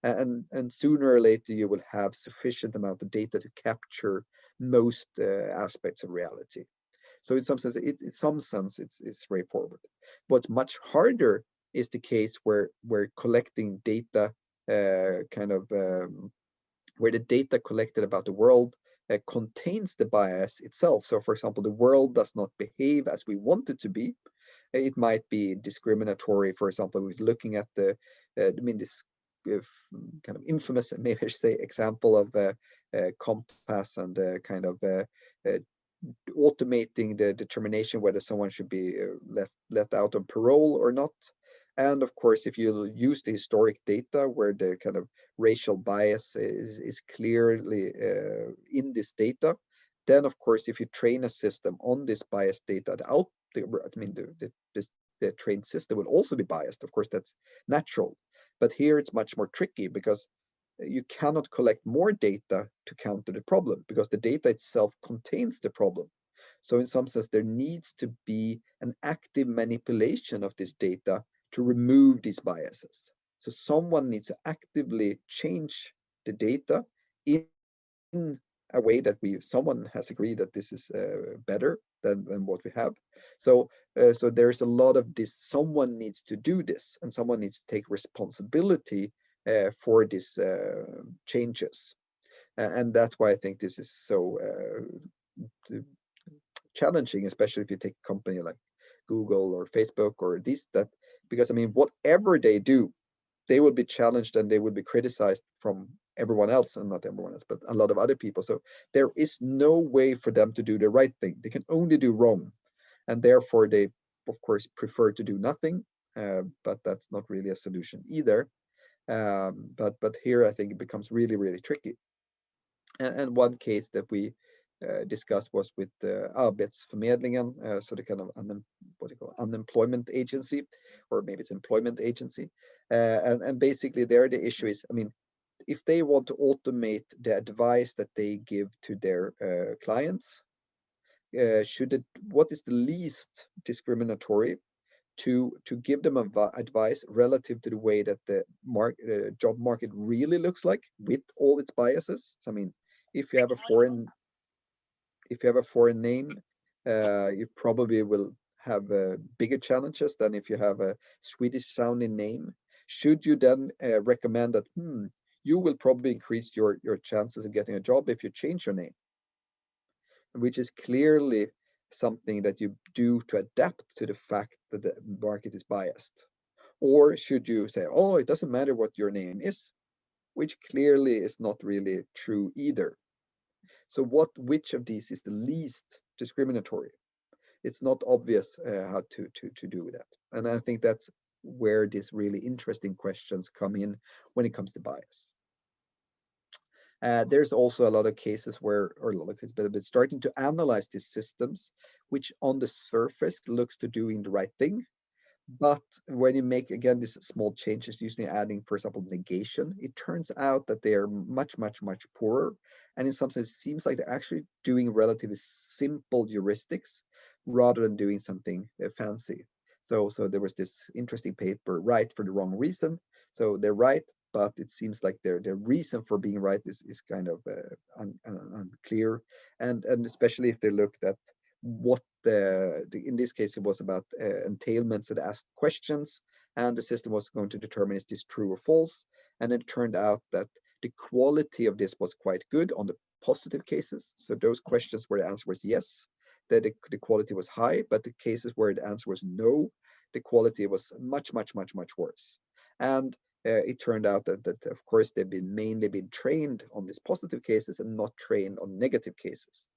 and sooner or later you will have sufficient amount of data to capture most aspects of reality. So in some sense, it's straightforward. What's much harder is the case where collecting data where the data collected about the world contains the bias itself. So for example, the world does not behave as we want it to be. It might be discriminatory, for example, with looking at I mean, this kind of infamous, maybe I should say, example of compass and kind of automating the determination whether someone should be let out on parole or not. And of course, if you use the historic data where the kind of racial bias is clearly in this data, then of course, if you train a system on this biased data, the trained system will also be biased. Of course, that's natural. But here it's much more tricky because you cannot collect more data to counter the problem because the data itself contains the problem. So in some sense, there needs to be an active manipulation of this data to remove these biases. So someone needs to actively change the data in a way that someone has agreed that this is better than what we have. So there's a lot of this. Someone needs to do this, and someone needs to take responsibility for these changes. And that's why I think this is so challenging, especially if you take a company like Google or Facebook or because I mean, whatever they do, they will be challenged and they will be criticized from everyone else, and not everyone else, but a lot of other people. So there is no way for them to do the right thing. They can only do wrong. And therefore they, of course, prefer to do nothing, but that's not really a solution either. But here I think it becomes really, really tricky. And one case that we discussed was with Arbetsförmedlingen, so the kind of unemployment agency, or maybe it's employment agency. And basically there the issue is, I mean, if they want to automate the advice that they give to their clients, what is the least discriminatory to give them advice relative to the way that the job market really looks like with all its biases. So, I mean, if you have a foreign name, you probably will have bigger challenges than if you have a Swedish sounding name. Should you then recommend that you will probably increase your chances of getting a job if you change your name, which is clearly something that you do to adapt to the fact that the market is biased? Or should you say, oh, it doesn't matter what your name is, which clearly is not really true either. So which of these is the least discriminatory? It's not obvious how to do that. And I think that's where these really interesting questions come in when it comes to bias. There's also a lot of cases where, or a lot of cases, but starting to analyze these systems, which on the surface looks to doing the right thing. But when you make, again, these small changes, usually adding, for example, negation, it turns out that they are much, much, much poorer. And in some sense, it seems like they're actually doing relatively simple heuristics rather than doing something fancy. So there was this interesting paper, right for the wrong reason. So they're right, but it seems like their reason for being right is kind of unclear. And especially if they looked at what in this case, it was about entailment. So they asked questions and the system was going to determine is this true or false. And it turned out that the quality of this was quite good on the positive cases. So those questions where the answer was yes, that the quality was high, but the cases where the answer was no, the quality was much, much, much, much worse. And it turned out that of course they've been mainly been trained on these positive cases and not trained on negative cases.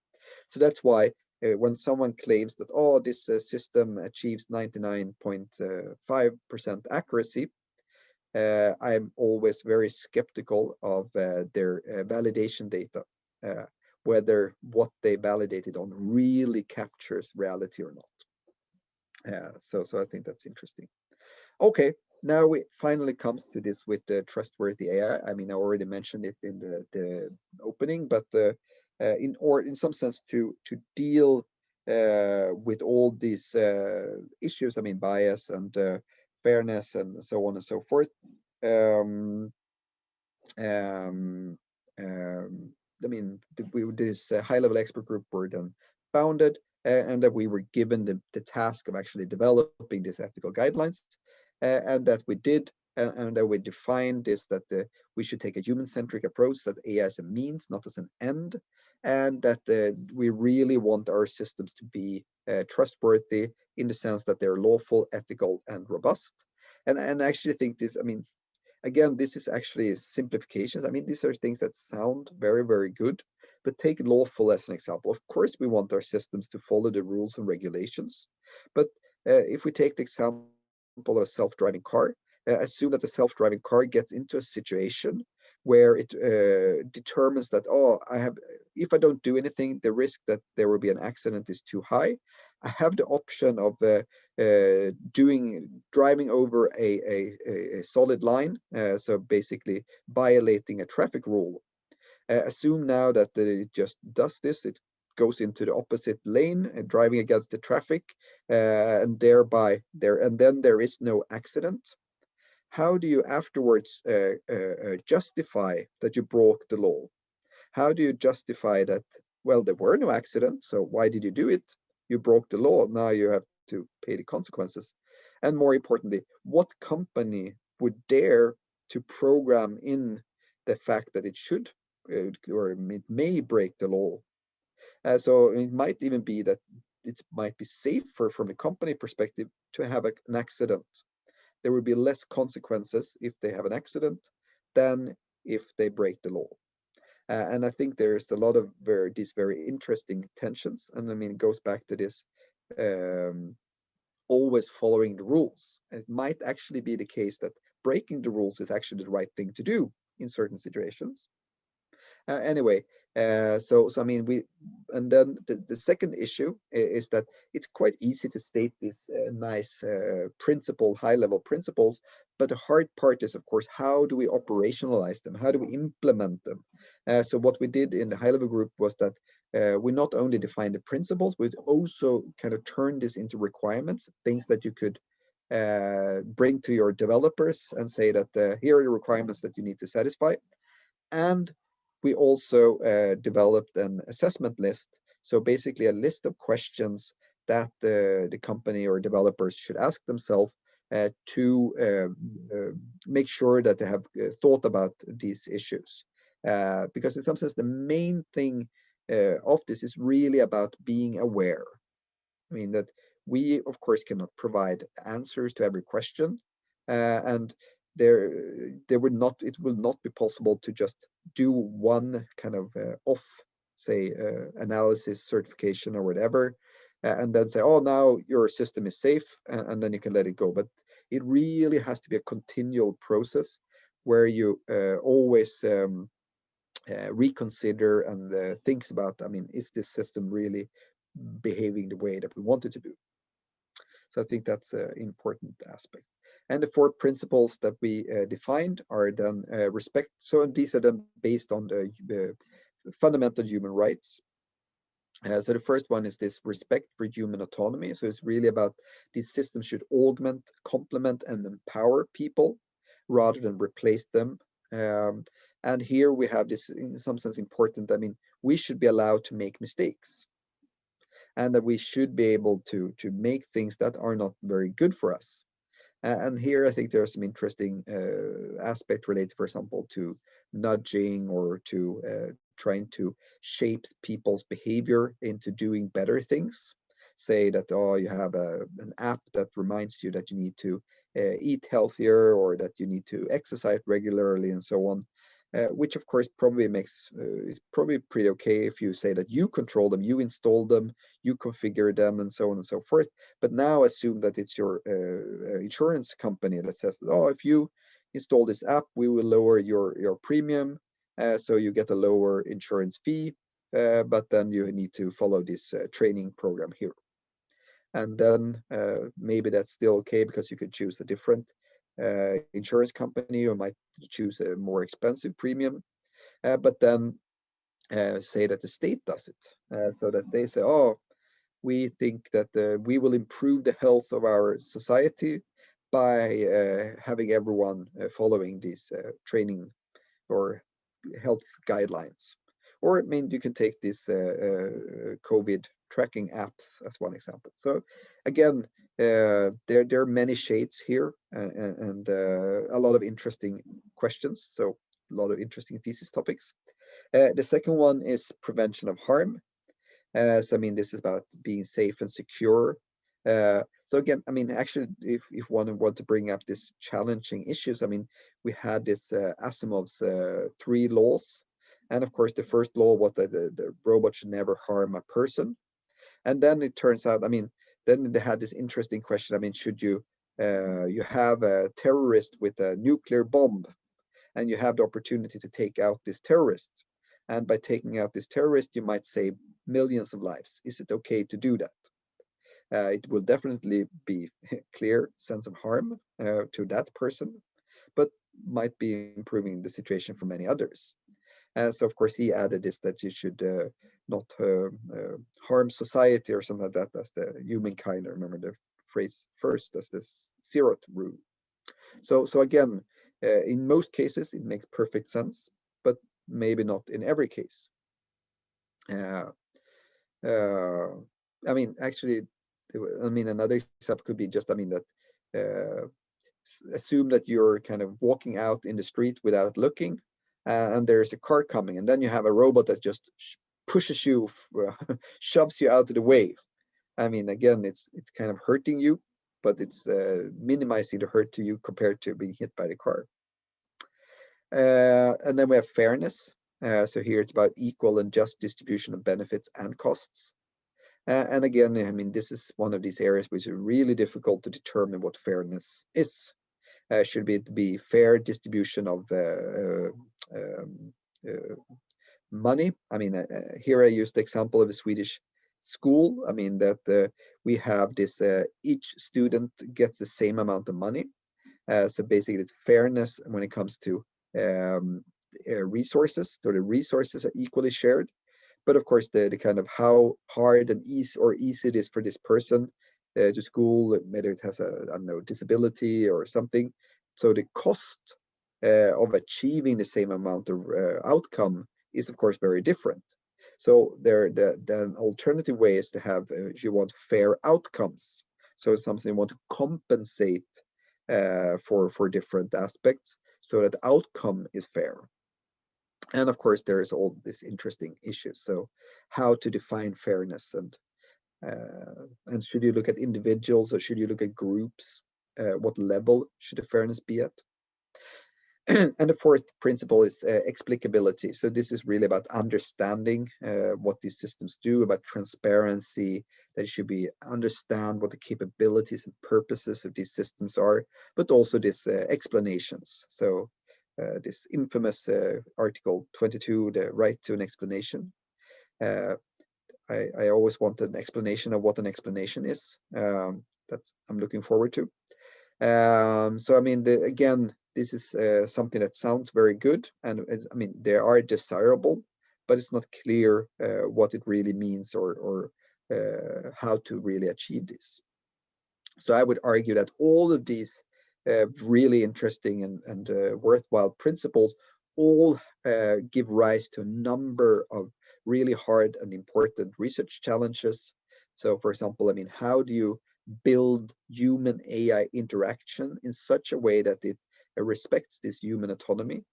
So that's why when someone claims that, oh, this system achieves 99.5% accuracy, I'm always very skeptical of their validation data, whether what they validated on really captures reality or not. So I think that's interesting. Okay, now we finally comes to this with the trustworthy AI. I mean, I already mentioned it in the opening, but in some sense to deal with all these issues, I mean, bias and fairness and so on and so forth. Um, um, I mean, this high-level expert group were then founded, and that we were given the task of actually developing these ethical guidelines, and that we did, and that we defined this, that we should take a human-centric approach, that AI as a means, not as an end, and that we really want our systems to be trustworthy in the sense that they're lawful, ethical, and robust. And I actually think this, I mean, again, this is actually simplifications. I mean, these are things that sound very, very good, but take lawful as an example. Of course, we want our systems to follow the rules and regulations. But if we take the example of a self-driving car, assume that the self-driving car gets into a situation where it determines that, oh, if I don't do anything, the risk that there will be an accident is too high. I have the option of driving over a solid line, so basically violating a traffic rule. Assume now that it just does this, it goes into the opposite lane and driving against the traffic, and then there is no accident. How do you afterwards justify that you broke the law? How do you justify that, well, there were no accidents, so why did you do it? You broke the law, now you have to pay the consequences. And more importantly, what company would dare to program in the fact that it should or it may break the law? So it might even be that it might be safer from a company perspective to have an accident. There will be less consequences if they have an accident than if they break the law. And I think there's a lot of these very interesting tensions. And I mean, it goes back to this always following the rules. And it might actually be the case that breaking the rules is actually the right thing to do in certain situations. Anyway, so I mean, and then the second issue is that it's quite easy to state these nice high-level principles, but the hard part is, of course, how do we operationalize them? How do we implement them? So what we did in the high-level group was that we not only defined the principles, we also kind of turned this into requirements, things that you could bring to your developers and say that here are the requirements that you need to satisfy. And we also developed an assessment list. So basically a list of questions that the company or developers should ask themselves to make sure that they have thought about these issues. Because in some sense, the main thing of this is really about being aware. I mean, that we, of course, cannot provide answers to every question. And it will not be possible to just do one kind of off say analysis, certification, or whatever, and then say, oh, now your system is safe, and then you can let it go. But it really has to be a continual process where you always reconsider and thinks about, I mean, is this system really behaving the way that we want it to do? So I think that's an important aspect. And the 4 principles that we defined are then respect. So these are then based on the fundamental human rights. So the first one is this respect for human autonomy. So it's really about these systems should augment, complement, and empower people rather than replace them. And here we have this, in some sense, important. I mean, we should be allowed to make mistakes, and that we should be able to make things that are not very good for us. And here I think there are some interesting aspects related, for example, to nudging or to trying to shape people's behavior into doing better things. Say that, oh, you have an app that reminds you that you need to eat healthier, or that you need to exercise regularly, and so on. Which of course probably is probably pretty okay if you say that you control them, you install them, you configure them, and so on and so forth. But now assume that it's your insurance company that says, oh, if you install this app, we will lower your premium, so you get a lower insurance fee, but then you need to follow this training program here. And then maybe that's still okay because you could choose a different insurance company, or might choose a more expensive premium, but then say that the state does it, so that they say, oh, we think that we will improve the health of our society by having everyone following these training or health guidelines. Or I mean, you can take this COVID tracking apps as one example. So again, there are many shades here, and a lot of interesting questions. So a lot of interesting thesis topics. The second one is prevention of harm. So I mean, this is about being safe and secure. So again, I mean, actually, if one want to bring up this challenging issues, I mean, we had this Asimov's 3 laws, and of course, the first law was that the robot should never harm a person. And then it turns out, I mean, then they had this interesting question. I mean, should you you have a terrorist with a nuclear bomb, and you have the opportunity to take out this terrorist, and by taking out this terrorist, you might save millions of lives. Is it okay to do that? It will definitely be clear sense of harm to that person, but might be improving the situation for many others. So of course he added this, that you should not harm society or something like that, as the humankind. I remember the phrase first as the 0th rule. So again, in most cases it makes perfect sense, but maybe not in every case. I mean, actually, I mean, another example could be just, I mean, that assume that you're kind of walking out in the street without looking, and there's a car coming, and then you have a robot that just pushes you, shoves you out of the way. I mean, again, it's kind of hurting you, but it's minimizing the hurt to you compared to being hit by the car. And then we have fairness. So here it's about equal and just distribution of benefits and costs. And again, I mean, this is one of these areas which is really difficult to determine what fairness is. Should it be fair distribution of money? I mean, here I use the example of a Swedish school. I mean, that we have this, each student gets the same amount of money. So basically it's fairness when it comes to resources. So the resources are equally shared. But of course, the kind of how hard and easy it is for this person to school, whether it has a, I don't know, disability or something. So the cost of achieving the same amount of outcome is of course very different. So the alternative way is to have, you want fair outcomes. So it's something you want to compensate for different aspects, so that the outcome is fair. And of course, there is all these interesting issues. So how to define fairness, and should you look at individuals or should you look at groups? What level should the fairness be at? And the fourth principle is explicability. So this is really about understanding what these systems do, about transparency, that it should be understand what the capabilities and purposes of these systems are, but also this explanations. So this infamous Article 22, the right to an explanation. I always want an explanation of what an explanation is. That's I'm looking forward to. So I mean, again, this is something that sounds very good, and I mean, they are desirable, but it's not clear what it really means or how to really achieve this. So I would argue that all of these really interesting and worthwhile principles all give rise to a number of really hard and important research challenges. So for example, I mean, how do you build human AI interaction in such a way that it respects this human autonomy?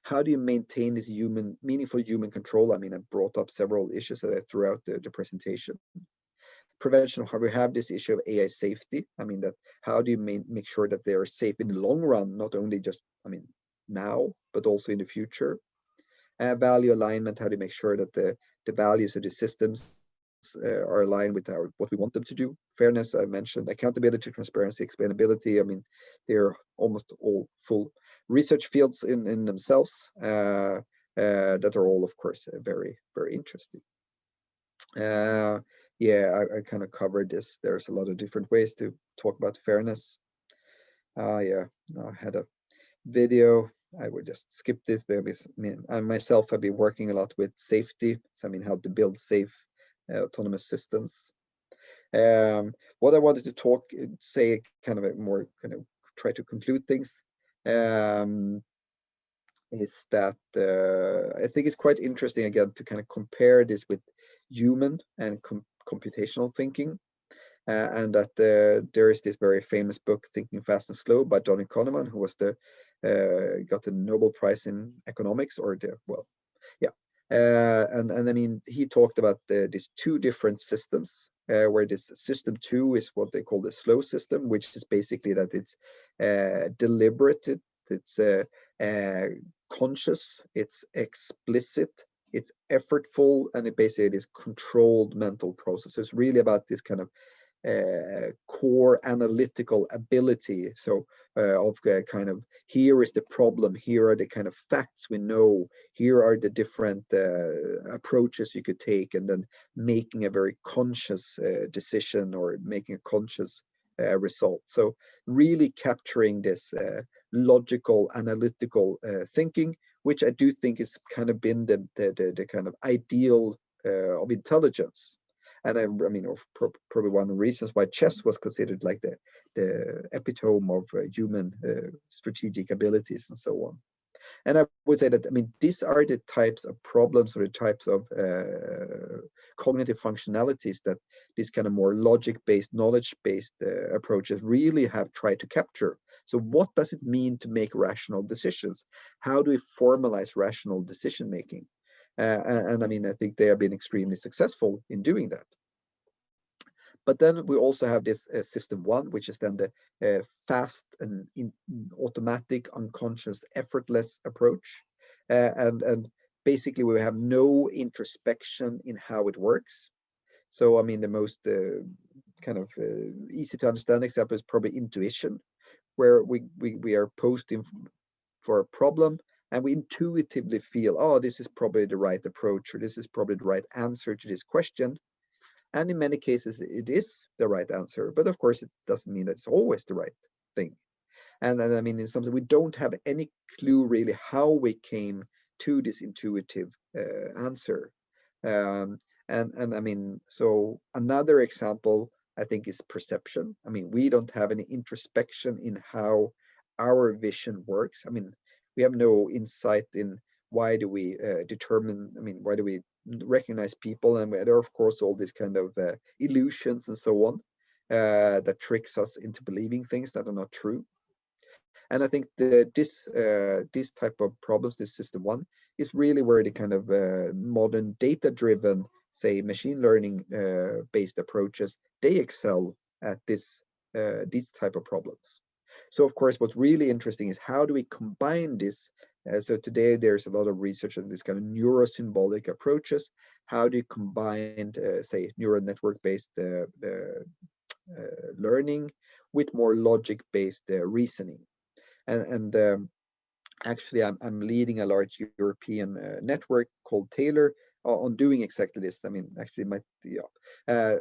How do you maintain this meaningful human control? I mean, I brought up several issues throughout the presentation. Prevention, how we have this issue of AI safety. I mean, that how do you make sure that they are safe in the long run, not only just, I mean, now, but also in the future. Value alignment, how do you make sure that the values of the systems are aligned with what we want them to do. Fairness, I mentioned. Accountability, transparency, explainability. I mean, they're almost all full research fields in themselves that are all, of course, very, very interesting. Yeah, I kind of covered this. There's a lot of different ways to talk about fairness. Yeah, I had a video. I would just skip this because I myself have been working a lot with safety. So I mean, how to build safe autonomous systems. What I wanted to say kind of a more kind of try to conclude things is that I think it's quite interesting again to kind of compare this with human and computational thinking. And that there is this very famous book, Thinking Fast and Slow, by Donny Kahneman, who was got the Nobel Prize in economics, or and I mean, he talked about these two different systems, where this system 2 is what they call the slow system, which is basically that it's deliberated, it's conscious, it's explicit, it's effortful, and it basically is controlled mental process. So it's really about this kind of core analytical ability. So of kind of, here is the problem, here are the kind of facts we know, here are the different approaches you could take, and then making a very conscious decision or making a conscious result. So really capturing this logical, analytical thinking, which I do think has kind of been the kind of ideal of intelligence. And I mean, probably one of the reasons why chess was considered like the epitome of human strategic abilities and so on. And I would say that, I mean, these are the types of problems or the types of cognitive functionalities that this kind of more logic-based, knowledge-based approaches really have tried to capture. So what does it mean to make rational decisions? How do we formalize rational decision-making? And I mean, I think they have been extremely successful in doing that. But then we also have this system 1, which is then the fast and automatic, unconscious, effortless approach. And basically we have no introspection in how it works. So I mean, the most kind of easy to understand example is probably intuition, where we are posting for a problem, and we intuitively feel, oh, this is probably the right approach, or this is probably the right answer to this question. And in many cases, it is the right answer. But of course, it doesn't mean that it's always the right thing. And I mean, in some sense, we don't have any clue really how we came to this intuitive answer. And I mean, so another example, I think, is perception. I mean, we don't have any introspection in how our vision works. I mean, we have no insight in why do we determine, I mean, why do we recognize people, and there are of course all these kind of illusions and so on that tricks us into believing things that are not true. And I think this type of problems, this system 1, is really where the kind of modern data-driven, say, machine learning based approaches, they excel at these type of problems. So of course, what's really interesting is how do we combine this? So today there's a lot of research on this kind of neurosymbolic approaches. How do you combine, say, neural network-based learning with more logic-based reasoning? And actually, I'm leading a large European network called TAILOR on doing exactly this. I mean, actually, I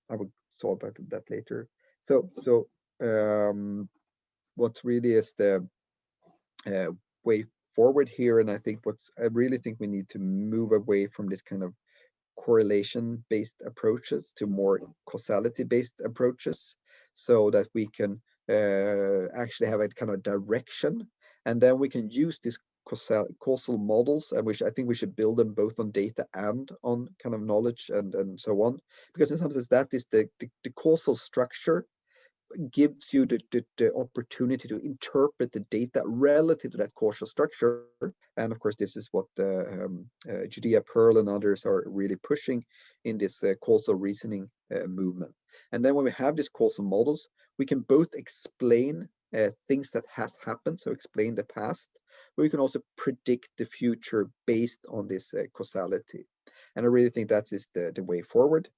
will talk about that later. So what really is the way forward here, and I really think we need to move away from this kind of correlation-based approaches to more causality-based approaches, so that we can actually have a kind of direction, and then we can use these causal models, and which I think we should build them both on data and on kind of knowledge and so on, because in some sense that is the causal structure gives you the opportunity to interpret the data relative to that causal structure. And of course, this is what Judea Pearl and others are really pushing in this causal reasoning movement. And then when we have these causal models, we can both explain things that has happened, so explain the past, but we can also predict the future based on this causality. And I really think that is the way forward.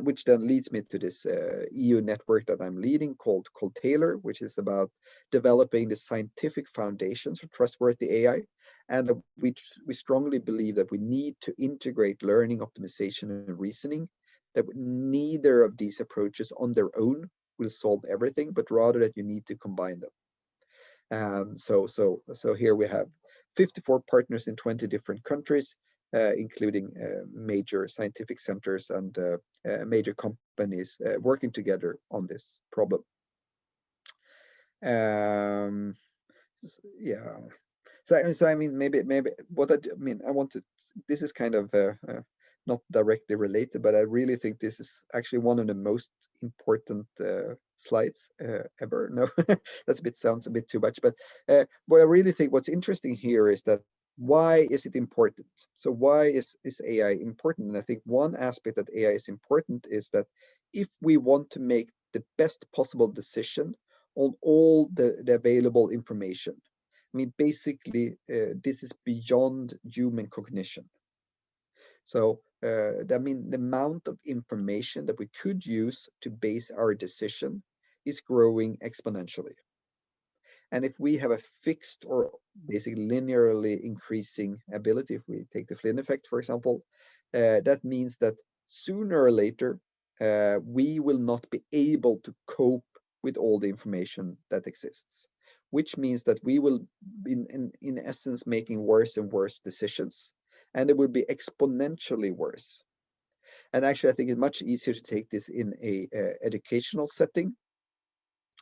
Which then leads me to this EU network that I'm leading called TAILOR, which is about developing the scientific foundations for trustworthy AI. And we strongly believe that we need to integrate learning, optimization, and reasoning, that neither of these approaches on their own will solve everything, but rather that you need to combine them. So here we have 54 partners in 20 different countries, including major scientific centers and major companies working together on this problem. Yeah. So I mean, maybe what I mean, I wanted, this is kind of not directly related, but I really think this is actually one of the most important slides ever. No, sounds a bit too much, but what I really think what's interesting here is that why is it important? So why is AI important? And I think one aspect that AI is important is that if we want to make the best possible decision on all the available information, I mean, basically, this is beyond human cognition. So, I mean, the amount of information that we could use to base our decision is growing exponentially. And if we have a fixed or basically linearly increasing ability, if we take the Flynn effect, for example, that means that sooner or later, we will not be able to cope with all the information that exists, which means that we will, in essence, making worse and worse decisions, and it will be exponentially worse. And actually, I think it's much easier to take this in a educational setting.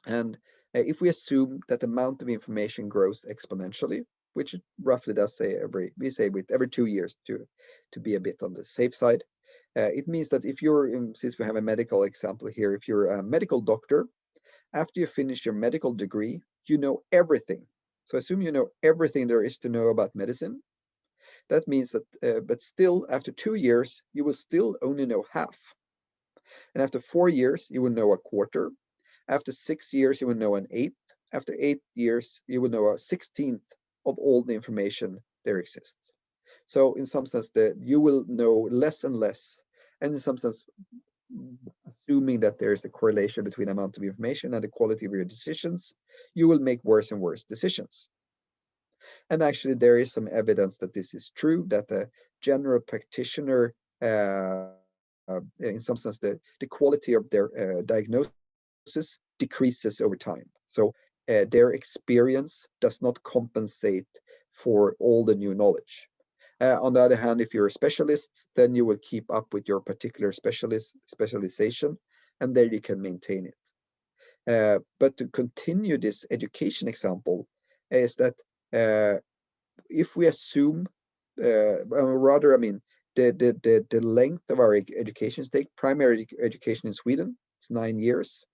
And if we assume that the amount of information grows exponentially, which it roughly does say every 2 years to be a bit on the safe side, it means that if you're, since we have a medical example here, if you're a medical doctor, after you finish your medical degree, you know everything. So assume you know everything there is to know about medicine. That means that, but still, after 2 years, you will still only know half. And after 4 years, you will know a quarter. After 6 years, you will know an eighth. After 8 years, you will know a 16th of all the information there exists. So in some sense, you will know less and less. And in some sense, assuming that there is a correlation between amount of information and the quality of your decisions, you will make worse and worse decisions. And actually, there is some evidence that this is true, that the general practitioner, in some sense, the quality of their diagnosis decreases over time. So their experience does not compensate for all the new knowledge. On the other hand, if you're a specialist, then you will keep up with your particular specialization, and there you can maintain it. But to continue this education example, is that if we assume, rather, I mean, the length of our education stake, primary education in Sweden, it's 9 years.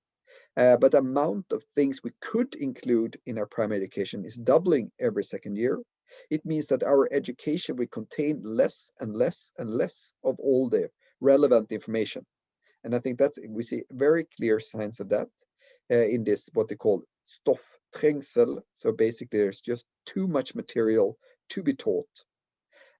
But the amount of things we could include in our primary education is doubling every second year. It means that our education will contain less and less and less of all the relevant information. And I think we see very clear signs of that. in this what they call stoffträngsel. So basically, there's just too much material to be taught.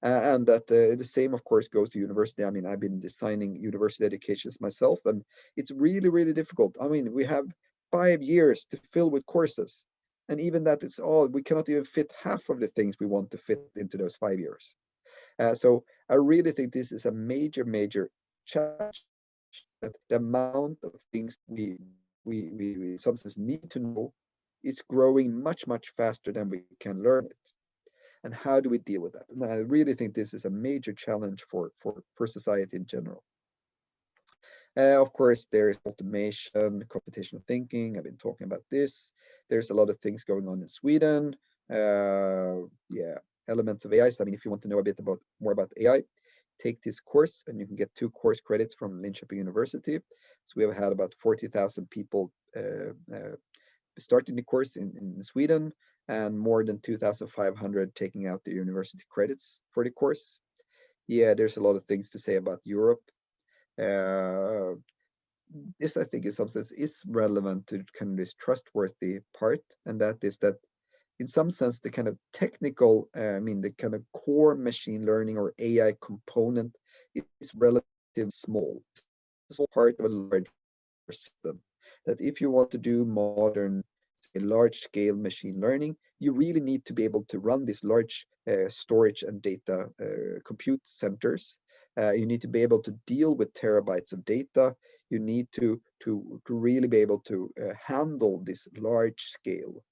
And that the same, of course, goes to university. I mean, I've been designing university educations myself, and it's really, really difficult. I mean, we have 5 years to fill with courses, and even that is all, we cannot even fit half of the things we want to fit into those 5 years. So I really think this is a major, major challenge, that the amount of things we in some sense need to know is growing much, much faster than we can learn it. And how do we deal with that? And I really think this is a major challenge for society in general. Of course, there is automation, computational thinking. I've been talking about this. There's a lot of things going on in Sweden. Yeah, elements of AI. So, I mean, if you want to know a bit more about AI, take this course, and you can get 2 course credits from Linköping University. So we have had about 40,000 people starting the course in Sweden, and more than 2,500 taking out the university credits for the course. Yeah, there's a lot of things to say about Europe. This, I think, is something that is relevant to kind of this trustworthy part, and that is that in some sense the kind of technical, I mean, the kind of core machine learning or AI component is relatively small. It's a small part of a large system. That if you want to do modern, say, large-scale machine learning, you really need to be able to run these large storage and data compute centers. You need to be able to deal with terabytes of data. You need to really be able to handle this large scale.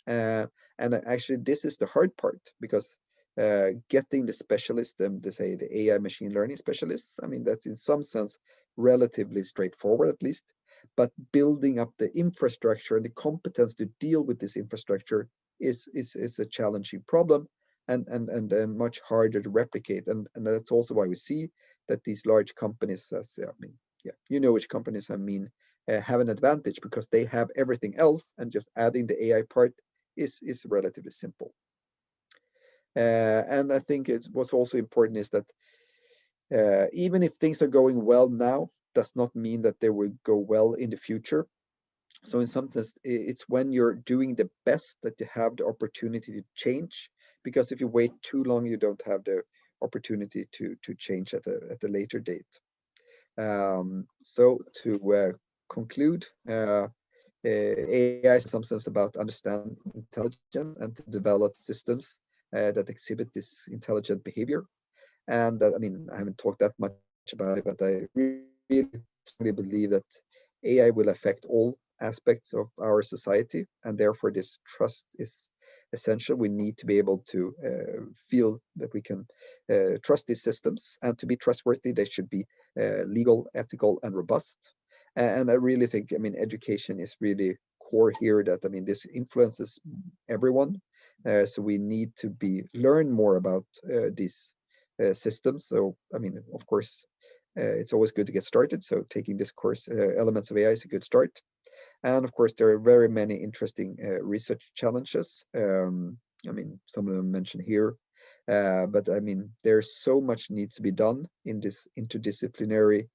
And actually, this is the hard part, because getting the specialists, to say the AI machine learning specialists, I mean, that's in some sense relatively straightforward, at least. But building up the infrastructure and the competence to deal with this infrastructure is a challenging problem, and much harder to replicate. And that's also why we see that these large companies, I mean, yeah, you know which companies I mean, have an advantage, because they have everything else, and just adding the AI part is relatively simple. And I think what's also important is that even if things are going well now, does not mean that they will go well in the future. So in some sense, it's when you're doing the best that you have the opportunity to change, because if you wait too long, you don't have the opportunity to change at a later date. So to conclude, AI is in some sense about understanding intelligence and to develop systems that exhibit this intelligent behavior. And that, I mean, I haven't talked that much about it, but I really strongly believe that AI will affect all aspects of our society, and therefore this trust is essential. We need to be able to feel that we can trust these systems, and to be trustworthy, they should be legal, ethical, and robust. And I really think, I mean, education is really core here, that, I mean, this influences everyone. So we need to learn more about these systems. So, I mean, of course, it's always good to get started. So taking this course, Elements of AI, is a good start. And of course, there are very many interesting research challenges. I mean, some of them mentioned here. But I mean, there's so much needs to be done in this interdisciplinary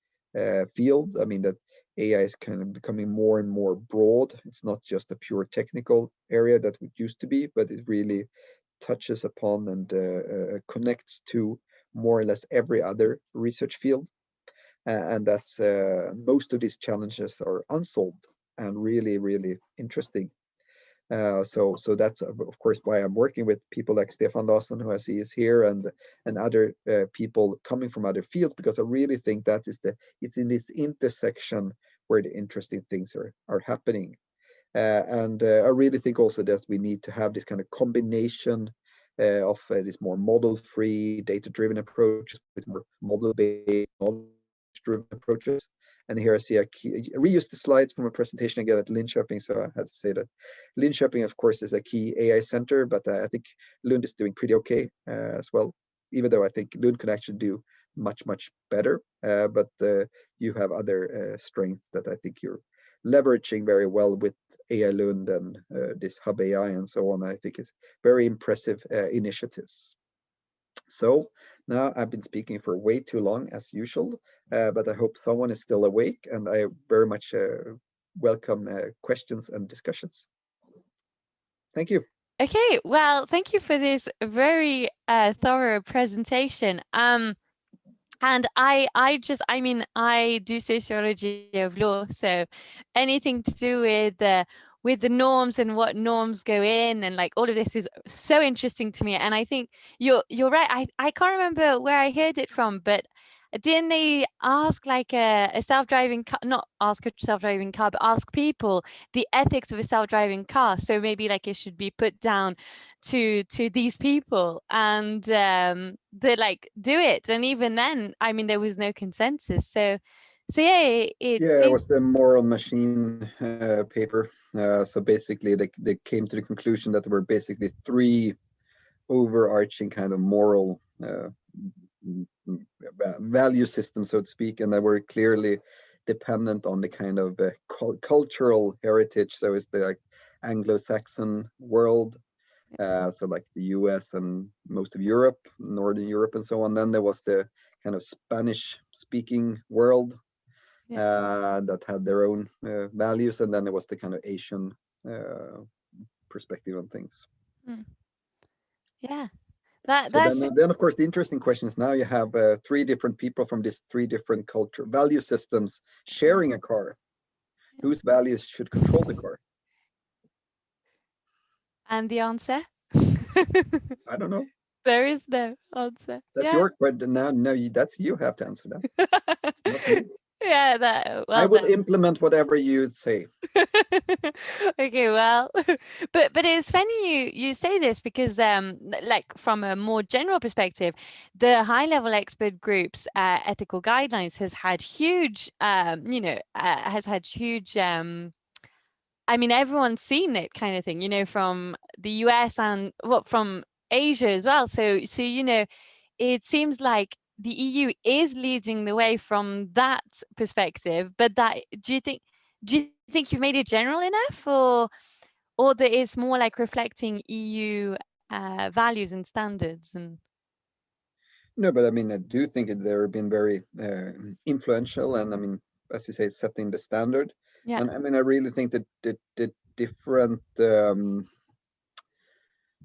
field. I mean, that AI is kind of becoming more and more broad. It's not just a pure technical area that it used to be, but it really touches upon and connects to more or less every other research field. And that's most of these challenges are unsolved and really, really interesting. So that's of course why I'm working with people like Stefan Larsson, who I see is here, and other people coming from other fields, because I really think that it's in this intersection where the interesting things are happening. And I really think also that we need to have this kind of combination of this more model-free, data-driven approach with more model-based, knowledge-driven approaches. And here I see I reused the slides from a presentation I gave at Linköping, so I had to say that Linköping, of course, is a key AI center, but I think Lund is doing pretty okay as well, even though I think Lund can actually do much, much better. But you have other strengths that I think you're leveraging very well with AI Lund and this Hub AI and so on. I think it's very impressive initiatives. So now I've been speaking for way too long as usual, but I hope someone is still awake, and I very much welcome questions and discussions. Thank you. Okay, well, thank you for this very thorough presentation. And I mean, I do sociology of law, so anything to do with the norms and what norms go in, and like all of this is so interesting to me. And I think you're right. I can't remember where I heard it from, but didn't they ask like a self-driving car, not ask a self-driving car, but ask people the ethics of a self-driving car? So maybe like it should be put down to these people, and they like do it. And even then, I mean, there was no consensus. So yeah, it Yeah, it seems. was the moral machine paper. So basically, they came to the conclusion that there were basically three overarching kind of moral value systems, so to speak, and they were clearly dependent on the kind of cultural heritage. So it's the like Anglo-Saxon world, so like the US and most of Europe, Northern Europe and so on. Then there was the kind of Spanish-speaking world that had their own values, and then there was the kind of Asian perspective on things. Yeah, So that's then of course the interesting question is, now you have three different people from these three different culture value systems sharing a car. Whose values should control the car? and the answer. I don't know. There is no answer. That's your question. Now, that's you have to answer that, not me. Yeah, that I well will that. implement whatever you say. Okay, well, but it's funny you say this, because like from a more general perspective, the high level expert groups ethical guidelines has had huge has had huge I mean, everyone's seen it kind of thing, from the US and from Asia as well. So it seems like the EU is leading the way from that perspective. But do you think you've made it general enough, or that it's more like reflecting EU values and standards? And No, but I mean, I do think that they've been very influential, and I mean, as you say, setting the standard. yeah, And I mean, I really think that the different.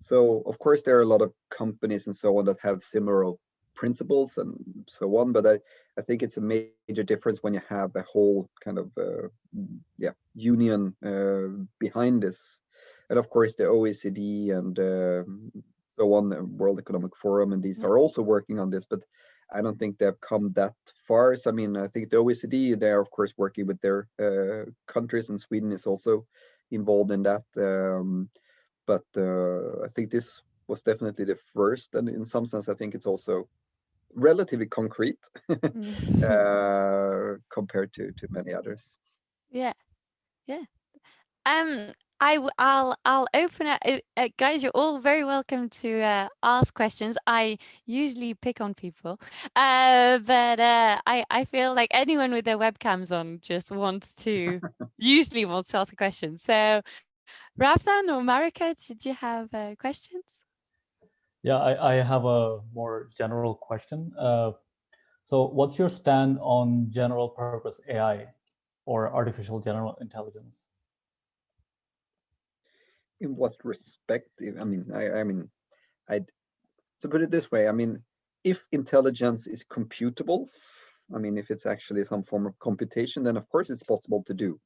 So of course there are a lot of companies and so on that have similar principles and so on, but I think it's a major difference when you have a whole kind of union behind this. And of course the OECD and so on, the World Economic Forum, and these are also working on this, but I don't think they've come that far. So I mean, I think the OECD, they are of course working with their countries, and Sweden is also involved in that. But I think this was definitely the first, and in some sense I think it's also relatively concrete compared to many others. yeah. I'll open it. Guys, you're all very welcome to ask questions. I usually pick on people, but I feel like anyone with their webcams on just usually wants to ask a question. So, Rafsan or Marika, did you have questions? Yeah, I have a more general question. So what's your stand on general purpose AI or artificial general intelligence? In what respect? I mean, so put it this way. I mean, if intelligence is computable, I mean, if it's actually some form of computation, then of course it's possible to do.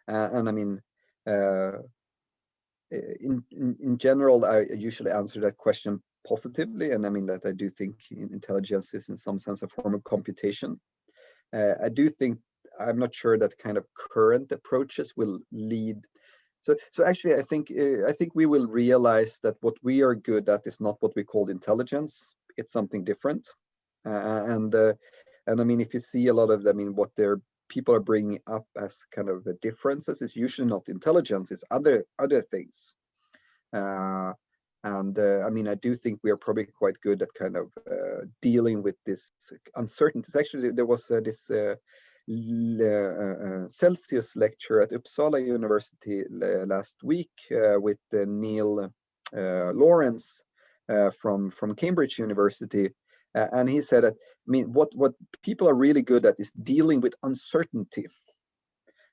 And I mean, in general, I usually answer that question positively, and I mean that I do think intelligence is in some sense a form of computation. I do think, I'm not sure that kind of current approaches will lead. So actually, I think we will realize that what we are good at is not what we call intelligence. It's something different. And I mean, if you see a lot of, I mean, what people are bringing up as kind of the differences is usually not intelligence, it's other things. I mean, I do think we are probably quite good at kind of dealing with this uncertainty. Actually, there was this Celsius lecture at Uppsala University last week with Neil Lawrence from Cambridge University. And he said that, I mean, what people are really good at is dealing with uncertainty.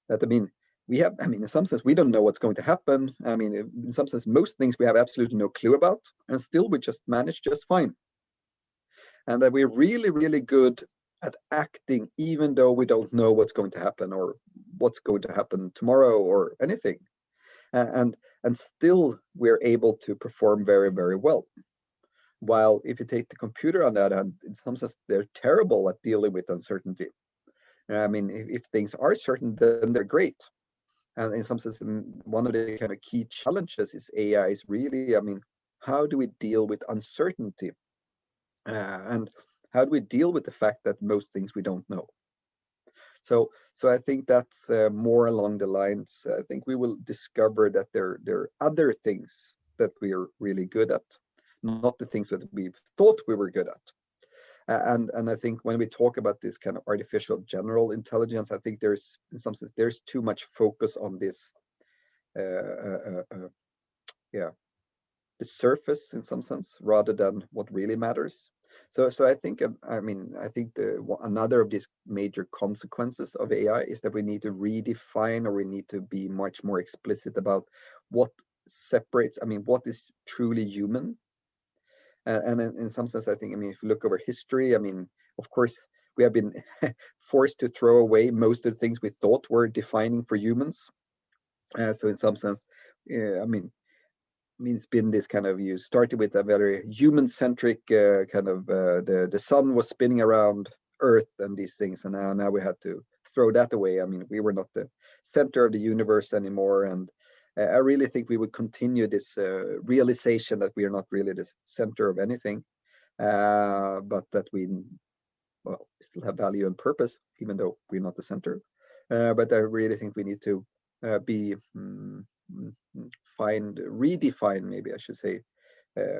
That, I mean, we have, I mean, in some sense, we don't know what's going to happen. I mean, in some sense, most things we have absolutely no clue about, and still we just manage just fine. And that we're really, really good at acting, even though we don't know what's going to happen or what's going to happen tomorrow or anything. And still we're able to perform very, very well. While if you take the computer on that hand, in some sense, they're terrible at dealing with uncertainty. I mean, if things are certain, then they're great. And in some sense, one of the kind of key challenges is AI is really, I mean, how do we deal with uncertainty? And how do we deal with the fact that most things we don't know? So I think that's more along the lines. I think we will discover that there are other things that we are really good at, not the things that we thought we were good at. And I think when we talk about this kind of artificial general intelligence, I think there's, in some sense, there's too much focus on this, yeah, the surface in some sense, rather than what really matters. So I think, I mean, I think another of these major consequences of AI is that we need to redefine, or we need to be much more explicit about what separates, I mean, what is truly human. And in some sense, I think, I mean, if you look over history, I mean, of course, we have been forced to throw away most of the things we thought were defining for humans. So in some sense, I mean, it's been this kind of, you started with a very human-centric kind of, the sun was spinning around Earth and these things, and now we had to throw that away. I mean, we were not the center of the universe anymore, and I really think we would continue this realization that we are not really the center of anything, but that we still have value and purpose, even though we're not the center. But I really think we need to redefine, maybe I should say,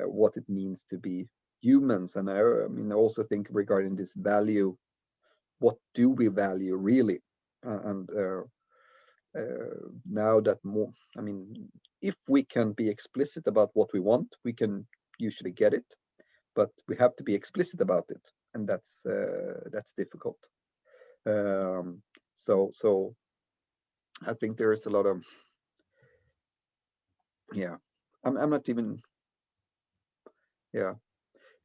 what it means to be humans. And I mean, I also think regarding this value, what do we value really? Now that more, I mean, if we can be explicit about what we want, we can usually get it, but we have to be explicit about it, and that's difficult. So I think there is a lot of, yeah, I'm not even, yeah,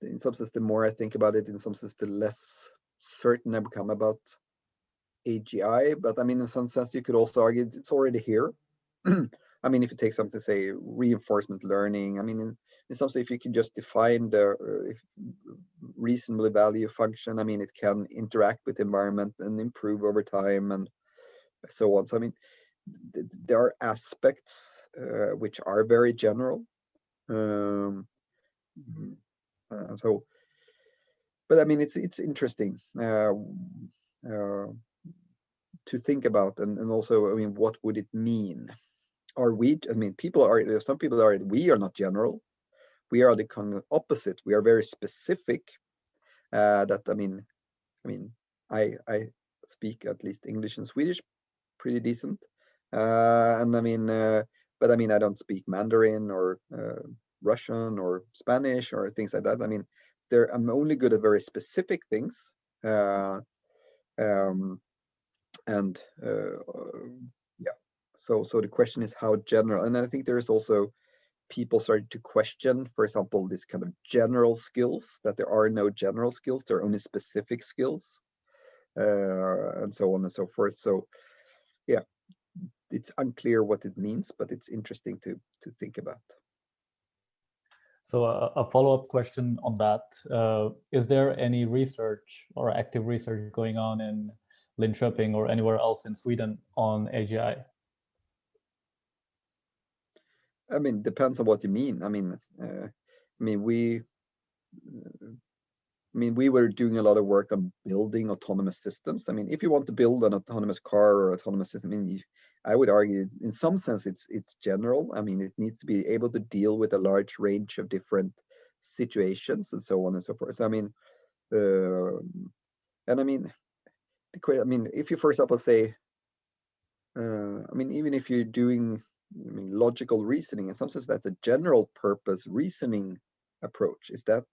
in some sense, the more I think about it, in some sense, the less certain I become about AGI. But I mean, in some sense, you could also argue it's already here. I mean, if you take something, say, reinforcement learning, I mean, in some sense, if you can just define the reasonably value function, I mean, it can interact with the environment and improve over time and so on. So I mean, there are aspects which are very general. So, but I mean, it's interesting to think about, and also, I mean, what would it mean? Are we, I mean, some people are, we are not general. We are the kind of opposite. We are very specific. That, I mean, I speak at least English and Swedish pretty decent. And I mean, but I mean, I don't speak Mandarin or Russian or Spanish or things like that. I mean, I'm only good at very specific things. And yeah, so the question is how general. And I think there's also people starting to question, for example, this kind of general skills, that there are no general skills, there are only specific skills, and so on and so forth. So yeah, it's unclear what it means, but it's interesting to think about. So a follow-up question on that, is there any research or active research going on in Linköping or anywhere else in Sweden on AGI? I mean, depends on what you mean. I mean, we were doing a lot of work on building autonomous systems. I mean, if you want to build an autonomous car or autonomous system, I mean, I would argue in some sense it's general. I mean, it needs to be able to deal with a large range of different situations and so on and so forth. So, I mean, and I mean, if you, for example, say, I mean, even if you're doing, I mean, logical reasoning, in some sense, that's a general purpose reasoning approach. Is that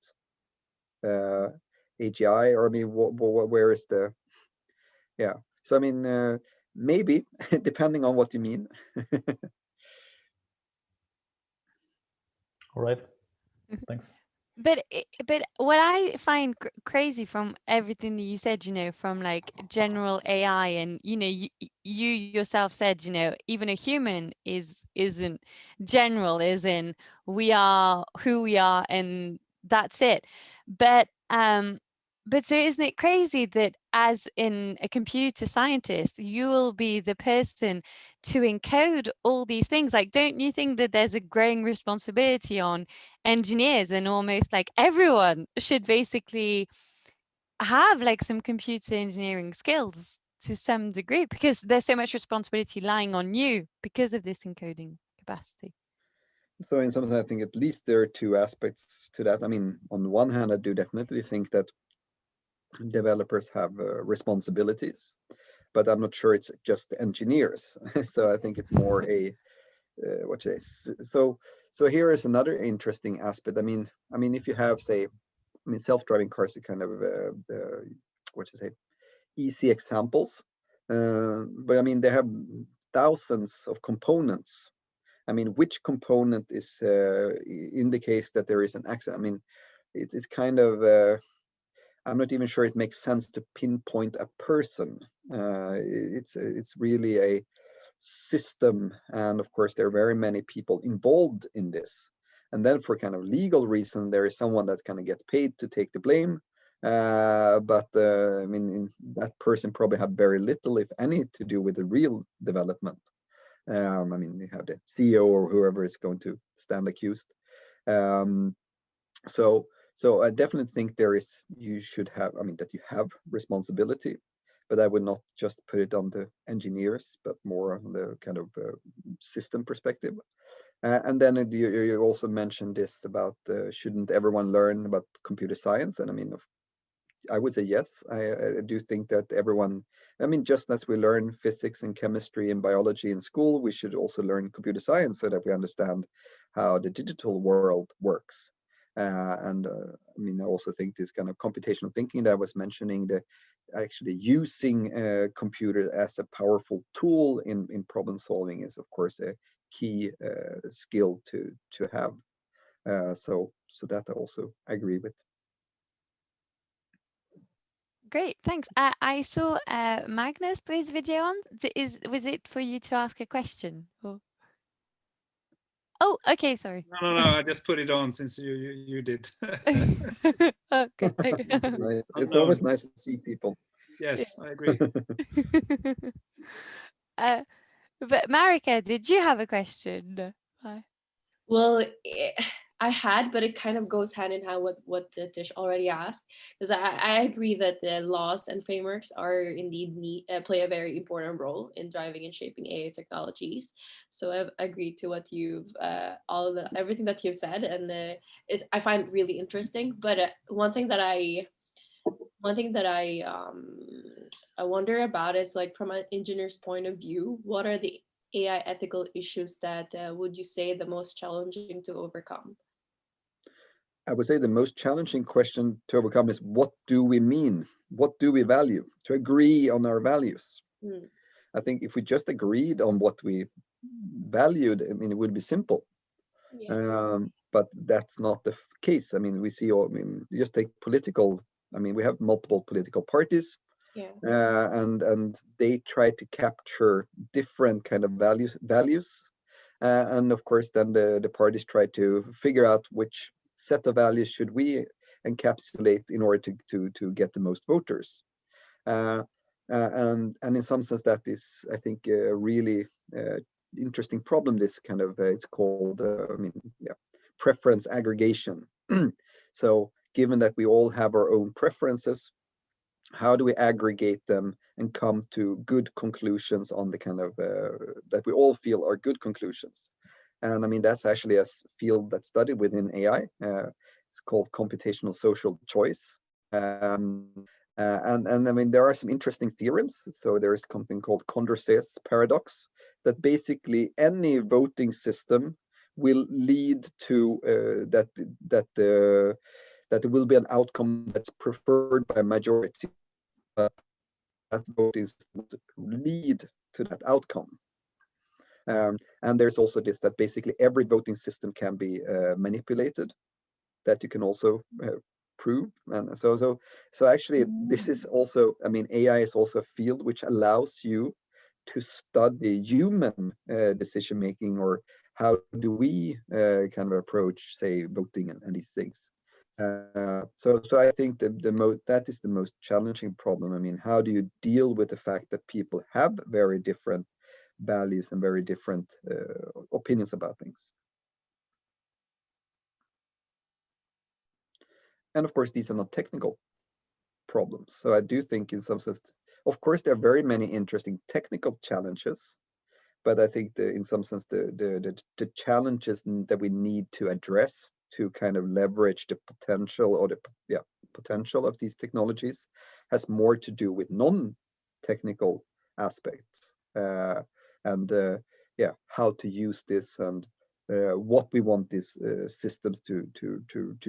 AGI, or I mean, where is the, yeah? So I mean, maybe, depending on what you mean. All right, thanks. But what I find crazy from everything that you said, from like general AI, and you yourself said, even a human isn't general, as in we are who we are and that's it. But so isn't it crazy that as in a computer scientist, you will be the person to encode all these things? Like, don't you think that there's a growing responsibility on engineers, and almost like everyone should basically have like some computer engineering skills to some degree, because there's so much responsibility lying on you because of this encoding capacity? So in some sense, I think at least there are two aspects to that. I mean, on the one hand, I do definitely think that developers have responsibilities, but I'm not sure it's just engineers. So I think it's more a what should I say? So here is another interesting aspect. I mean, if you have, say, self-driving cars are kind of what should I say, easy examples, but I mean they have thousands of components. I mean, which component is indicates that there is an accident? I mean, it's kind of I'm not even sure it makes sense to pinpoint a person. It's really a system, and of course there are very many people involved in this. And then for kind of legal reason, there is someone that's going to get paid to take the blame. But I mean, that person probably have very little, if any, to do with the real development. I mean, you have the CEO or whoever is going to stand accused. So I definitely think you should have, I mean, that you have responsibility, but I would not just put it on the engineers, but more on the kind of system perspective. And then you also mentioned this about shouldn't everyone learn about computer science? And I mean, I would say yes. I do think that everyone, I mean, just as we learn physics and chemistry and biology in school, we should also learn computer science so that we understand how the digital world works. I mean, I also think this kind of computational thinking that I was mentioning, the actually using a computer as a powerful tool in problem solving is, of course, a key skill to have. So that I also agree with. Great, thanks. I saw Magnus put his video on. Was it for you to ask a question? Or... Oh, okay, sorry. No, I just put it on since you did. Okay. It's nice. It's always nice to see people. Yes, I agree. But Marika, did you have a question? Well, I had, but it kind of goes hand in hand with what the Tish already asked, because I agree that the laws and frameworks are indeed play a very important role in driving and shaping AI technologies. So I've agreed to what you've everything that you've said, and I find it really interesting. But one thing that I wonder about is, like, from an engineer's point of view, what are the AI ethical issues that would you say the most challenging to overcome? I would say the most challenging question to overcome is, what do we mean? What do we value? To agree on our values. I think if we just agreed on what we valued, I mean, it would be simple. Yeah. But that's not the case. I mean, we see, just take political, I mean, we have multiple political parties. Yeah. And they try to capture different kind of values. And of course, then the parties try to figure out which set of values should we encapsulate in order to get the most voters. And in some sense, that is, I think, a really interesting problem. This kind of, it's called, preference aggregation. So given that we all have our own preferences, how do we aggregate them and come to good conclusions on the kind of that we all feel are good conclusions? And I mean, that's actually a field that's studied within AI. It's called computational social choice. And I mean, there are some interesting theorems. So there is something called Condorcet's paradox, that basically any voting system will lead to that there will be an outcome that's preferred by a majority. that voting system lead to that outcome. And there's also this, that basically every voting system can be manipulated, that you can also prove. And so actually this is also, I mean, AI is also a field which allows you to study human decision making, or how do we kind of approach, say, voting and these things. So I think that is the most challenging problem. I mean, how do you deal with the fact that people have very different values and very different opinions about things? And of course, these are not technical problems. So I do think in some sense, of course, there are very many interesting technical challenges, but I think in some sense, the challenges that we need to address to kind of leverage the potential, or the potential of these technologies, has more to do with non-technical aspects, and how to use this, and what we want these systems to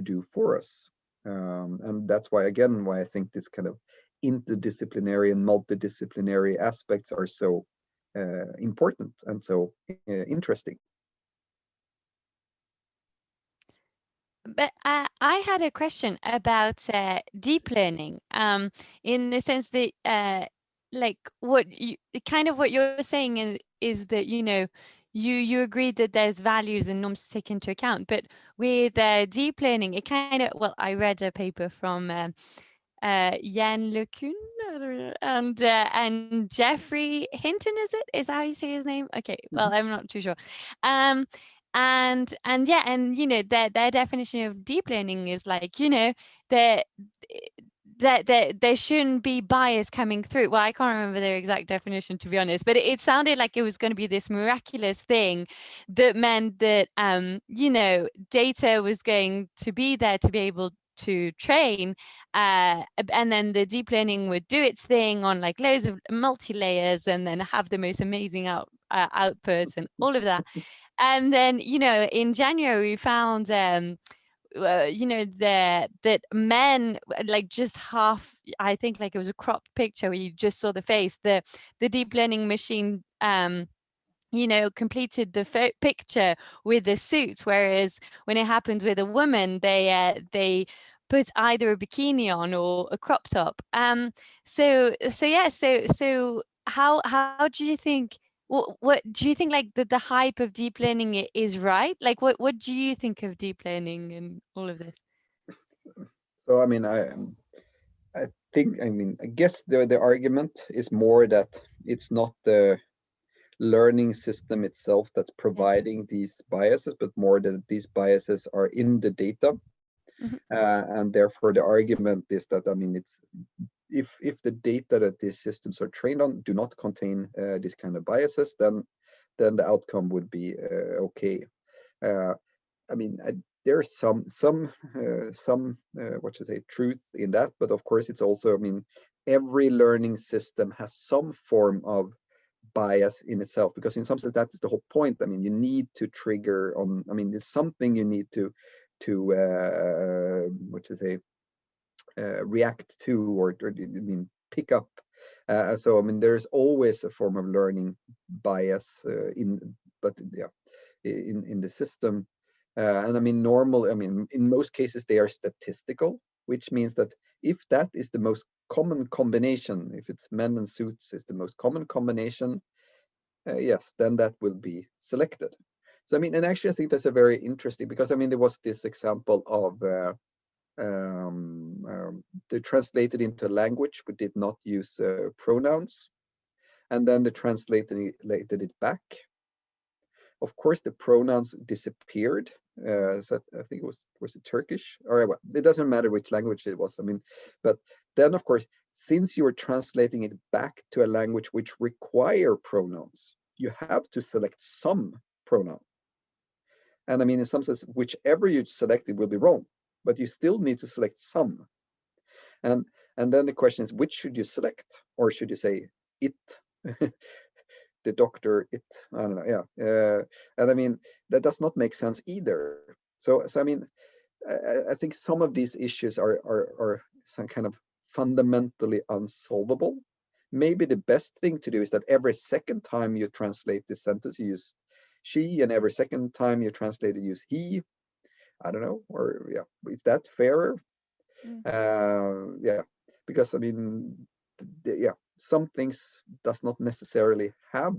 do for us. And that's why, again, why I think this kind of interdisciplinary and multidisciplinary aspects are so important and so interesting. But I had a question about deep learning, in the sense that, like, what you're saying is that, you know, you agree that there's values and norms to take into account, but with deep learning, it kind of, well, I read a paper from Jan LeCun and Jeffrey Hinton, is that how you say his name? Okay, well, I'm not too sure. And you know, their definition of deep learning is like, you know, that there shouldn't be bias coming through. Well, I can't remember their exact definition, to be honest, but it sounded like it was going to be this miraculous thing that meant that you know, data was going to be there to be able to train, and then the deep learning would do its thing on like loads of multi-layers, and then have the most amazing outputs and all of that. And then, you know, in January we found you know, that men, like just half, I think, like it was a cropped picture where you just saw the face, the deep learning machine you know, completed the picture with a suit, whereas when it happened with a woman, they put either a bikini on or a crop top. So how do you think, what do you think, like the hype of deep learning is right? Like what do you think of deep learning and all of this? So I mean, I think, I mean, I guess the argument is more that it's not the learning system itself that's providing these biases, but more that these biases are in the data. And therefore the argument is that, I mean, it's if the data that these systems are trained on do not contain this kind of biases, then the outcome would be okay. I mean, there's some what should I say, truth in that, but of course it's also, I mean, every learning system has some form of bias in itself, because in some sense that is the whole point. I mean, you need to trigger on, I mean, there's something you need to what to say, react to, or I mean, pick up. So I mean, there's always a form of learning bias in the system. And I mean, in most cases they are statistical, which means that if that is the most common combination, if it's men and suits is the most common combination, yes, then that will be selected. So I mean, and actually I think that's a very interesting, because I mean, there was this example of they translated into language but did not use pronouns, and then they translated it back. Of course, the pronouns disappeared. So I think it was it Turkish? Or well, it doesn't matter which language it was. I mean, but then of course, since you are translating it back to a language which require pronouns, you have to select some pronoun. And I mean, in some sense, whichever you select, it will be wrong, but you still need to select some. And then the question is, which should you select? Or should you say it? The doctor, it, I don't know, yeah. And I mean, that does not make sense either. So I mean, I think some of these issues are some kind of fundamentally unsolvable, maybe the best thing to do is that every second time you translate this sentence, you use she, and every second time you translate it, use he. I don't know, or yeah, is that fairer? Yeah, because I mean, yeah, some things does not necessarily have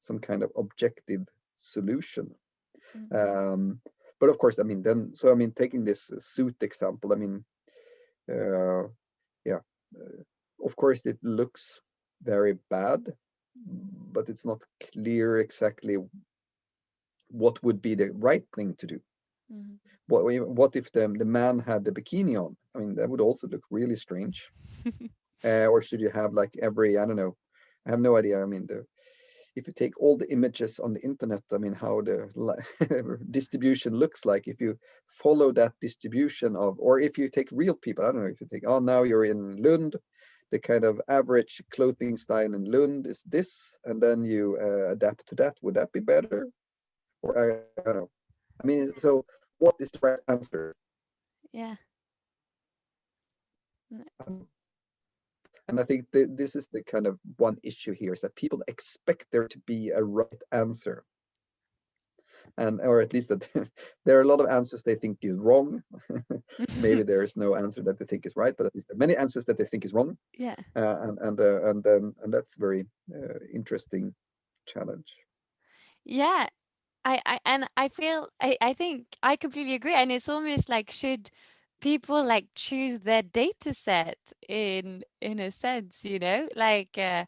some kind of objective solution. But of course, I mean, then, so I mean, taking this suit example, I mean, yeah, of course it looks very bad, but it's not clear exactly what would be the right thing to do. What if the man had the bikini on? I mean, that would also look really strange. Or should you have like every, I don't know, I have no idea. I mean, if you take all the images on the internet, I mean, how the distribution looks like, if you follow that distribution of, or if you take real people, I don't know, if you take, oh, now you're in Lund, the kind of average clothing style in Lund is this, and then you adapt to that, would that be better? Or I don't know. I mean, so what is the right answer? Yeah. And I think this is the kind of one issue here, is that people expect there to be a right answer. And, or at least that there are a lot of answers they think is wrong. Maybe there is no answer that they think is right, but at least there are many answers that they think is wrong. Yeah. And that's very interesting challenge. Yeah. I think I completely agree. And it's almost like, should people like choose their data set in a sense, you know, like well,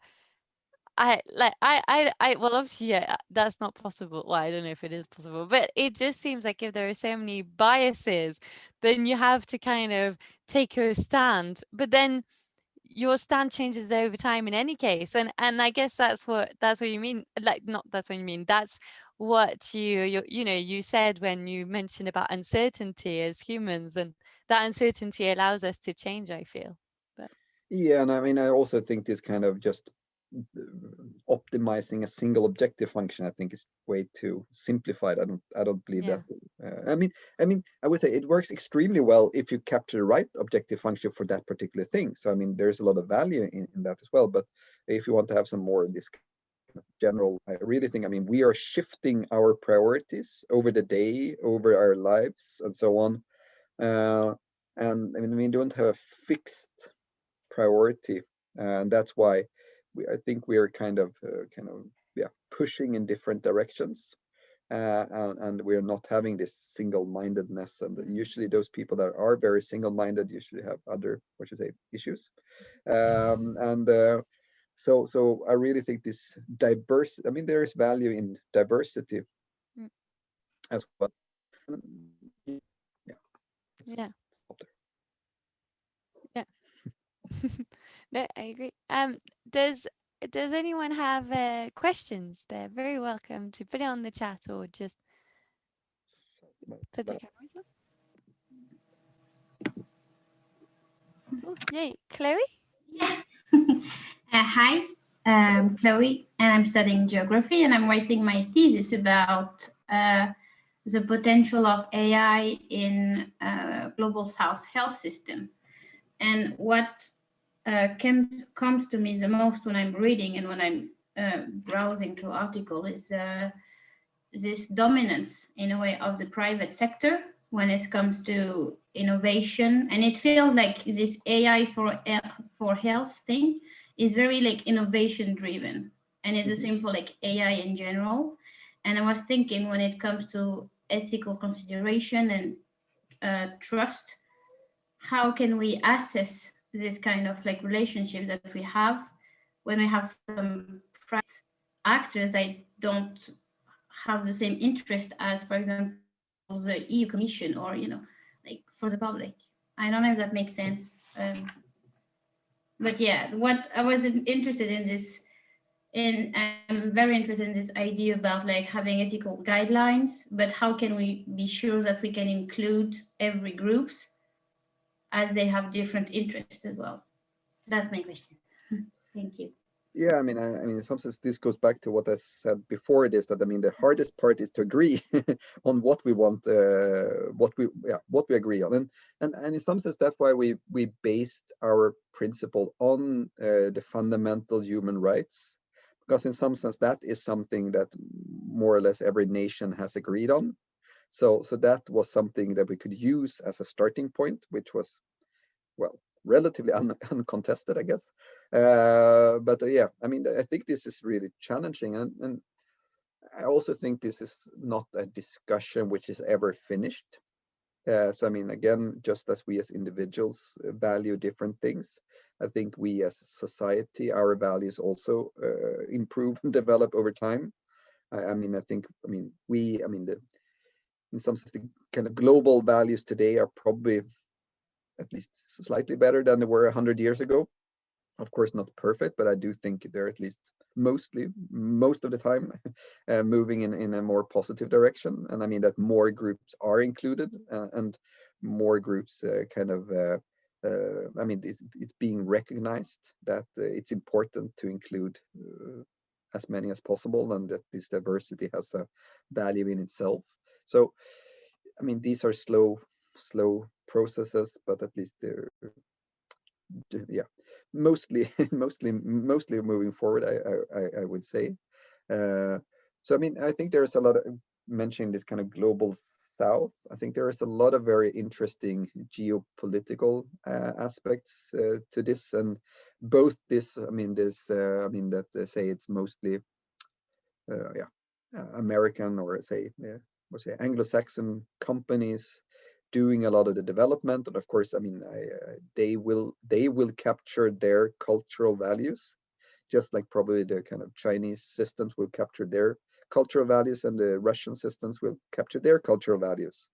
obviously, yeah, that's not possible. Well, I don't know if it is possible, but it just seems like if there are so many biases, then you have to kind of take a stand. But then your stand changes over time in any case, and I guess that's what you mean. Like, not that's what you mean. That's what you said when you mentioned about uncertainty as humans, and that uncertainty allows us to change, I feel. But yeah, and I mean, I also think this kind of just optimizing a single objective function, I think, is way too simplified. I don't believe that. I mean, I would say it works extremely well if you capture the right objective function for that particular thing. So I mean, there's a lot of value in that as well. But if you want to have some more of this general, I really think, I mean, we are shifting our priorities over the day, over our lives, and so on. And I mean, we don't have a fixed priority, and that's why I think we are kind of pushing in different directions, and we're not having this single-mindedness. And usually those people that are very single-minded usually have other, what you say, issues. So I really think this diversity, I mean, there is value in diversity as well. Yeah. No, I agree. Does anyone have questions? They're very welcome to put it on the chat or just put the cameras on. Oh, yay, Chloe? Yeah. Hi, I'm Chloe, and I'm studying geography, and I'm writing my thesis about the potential of AI in global South health system. And what comes to me the most when I'm reading and when I'm browsing through articles is this dominance, in a way, of the private sector when it comes to innovation. And it feels like this AI for health thing is very like innovation driven, and it's the same for like AI in general. And I was thinking, when it comes to ethical consideration and trust, how can we assess this kind of like relationship that we have when we have some private actors that don't have the same interest as, for example, the EU Commission, or like for the public. I don't know if that makes sense. But yeah, what I was interested in this, I'm very interested in this idea about like having ethical guidelines, but how can we be sure that we can include every groups as they have different interests as well? That's my question. Thank you. Yeah, I mean, in some sense, this goes back to what I said before. It is that, I mean, the hardest part is to agree on what we want, what we agree on, and in some sense, that's why we based our principle on the fundamental human rights, because in some sense that is something that more or less every nation has agreed on. So that was something that we could use as a starting point, which was, well, relatively uncontested, I guess. But yeah, I mean, I think this is really challenging, and I also think this is not a discussion which is ever finished. So I mean, again, just as we as individuals value different things, I think we as a society, our values also improve and develop over time. I mean, in some sense, the kind of global values today are probably at least slightly better than they were 100 years ago. Of course, not perfect, but I do think they're at least most of the time moving in a more positive direction. And I mean that more groups are included, and more groups I mean, it's being recognized that it's important to include as many as possible, and that this diversity has a value in itself. So, I mean, these are slow processes, but at least they're, yeah, mostly moving forward, I would say. So I mean, I think there's a lot of mentioning this kind of global south. I think there is a lot of very interesting geopolitical aspects to this, and both this, I mean, that they say it's mostly American, or say Anglo-Saxon companies doing a lot of the development, and of course, I mean, they will capture their cultural values, just like probably the kind of Chinese systems will capture their cultural values, and the Russian systems will capture their cultural values.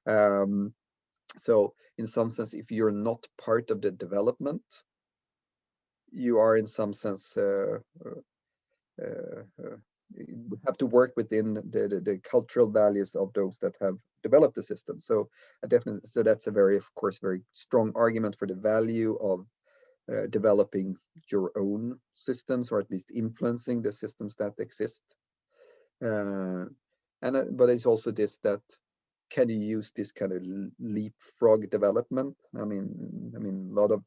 So in some sense, if you're not part of the development, you are in some sense you have to work within the cultural values of those that have developed the system. So that's a very, of course, very strong argument for the value of developing your own systems, or at least influencing the systems that exist. But it's also this, that can you use this kind of leapfrog development? I mean, a lot of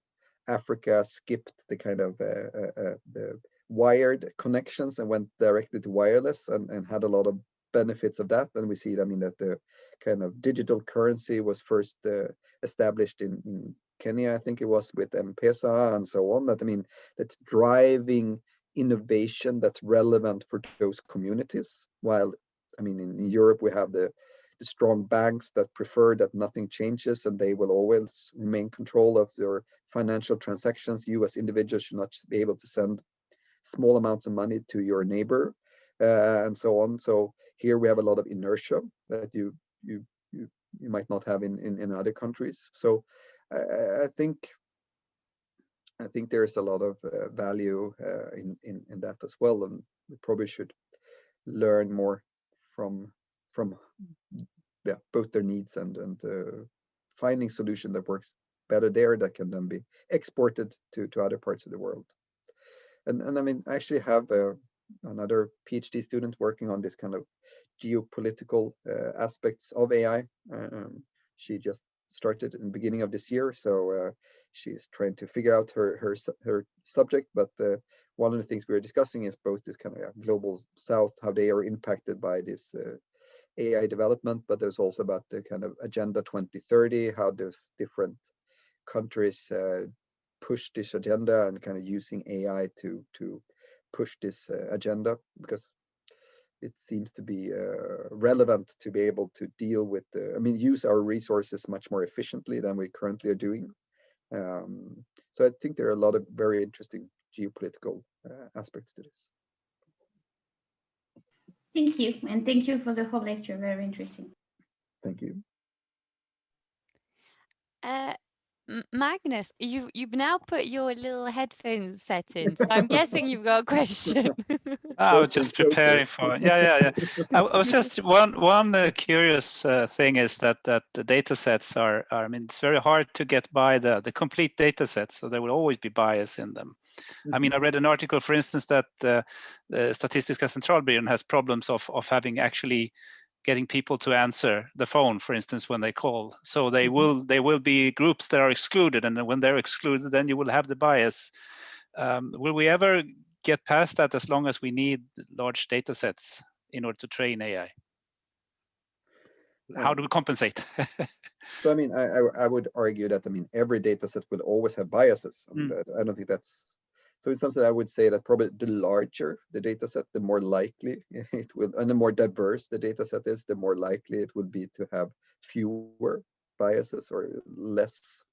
Africa skipped the kind of the wired connections and went directly to wireless, and had a lot of benefits of that. And we see, I mean, that the kind of digital currency was first established in Kenya, I think it was, with M-Pesa and so on. That, I mean, that's driving innovation that's relevant for those communities. While, I mean, in Europe, we have the strong banks that prefer that nothing changes, and they will always remain control of their financial transactions. You as individuals should not be able to send small amounts of money to your neighbor, and so on. So here we have a lot of inertia that you might not have in other countries. So I think there's a lot of value in that as well, and we probably should learn more from both their needs and finding solution that works better there, that can then be exported to other parts of the world. And I mean, I actually have another PhD student working on this kind of geopolitical aspects of AI. She just started in the beginning of this year, so she's trying to figure out her subject. But one of the things we're discussing is both this kind of global south, how they are impacted by this AI development, but there's also about the kind of Agenda 2030, how those different countries push this agenda, and kind of using AI to push this agenda, because it seems to be relevant to be able to deal with use our resources much more efficiently than we currently are doing. So I think there are a lot of very interesting geopolitical aspects to this. Thank you, and thank you for the whole lecture. Very interesting. Thank you. Magnus, you've now put your little headphones set in, so I'm guessing you've got a question. I was just preparing for it. Yeah. I was just one curious thing is that the data sets are. I mean, it's very hard to get by the complete data sets, so there will always be bias in them. I mean, I read an article, for instance, that the Statistiska Centralbyrån has problems of having actually getting people to answer the phone, for instance, when they call. So they will be groups that are excluded, and when they're excluded, then you will have the bias. Will we ever get past that as long as we need large data sets in order to train AI? How do we compensate? So I mean, I would argue that, I mean, every data set will always have biases. I mean, I don't think that's, so it's something I would say that probably the larger the data set, the more likely it will, and the more diverse the data set is, the more likely it would be to have fewer biases or less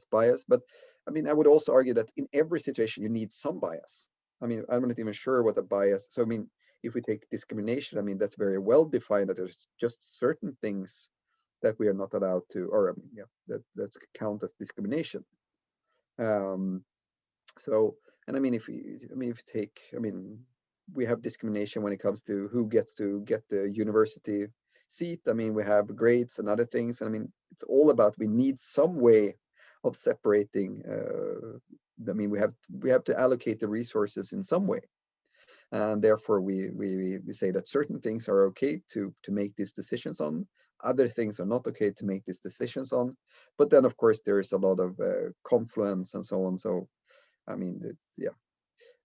bias. But I mean, I would also argue that in every situation you need some bias. I mean, I'm not even sure what a bias. So I mean, if we take discrimination, I mean, that's very well defined, that there's just certain things that we are not allowed to, or I mean, yeah, that count as discrimination. So, and I mean, if you take, I mean, we have discrimination when it comes to who gets to get the university seat. I mean, we have grades and other things. And I mean, it's all about, we need some way of separating. I mean, we have to allocate the resources in some way. And therefore we say that certain things are okay to make these decisions on, other things are not okay to make these decisions on. But then of course there is a lot of confluence and so on. So I mean,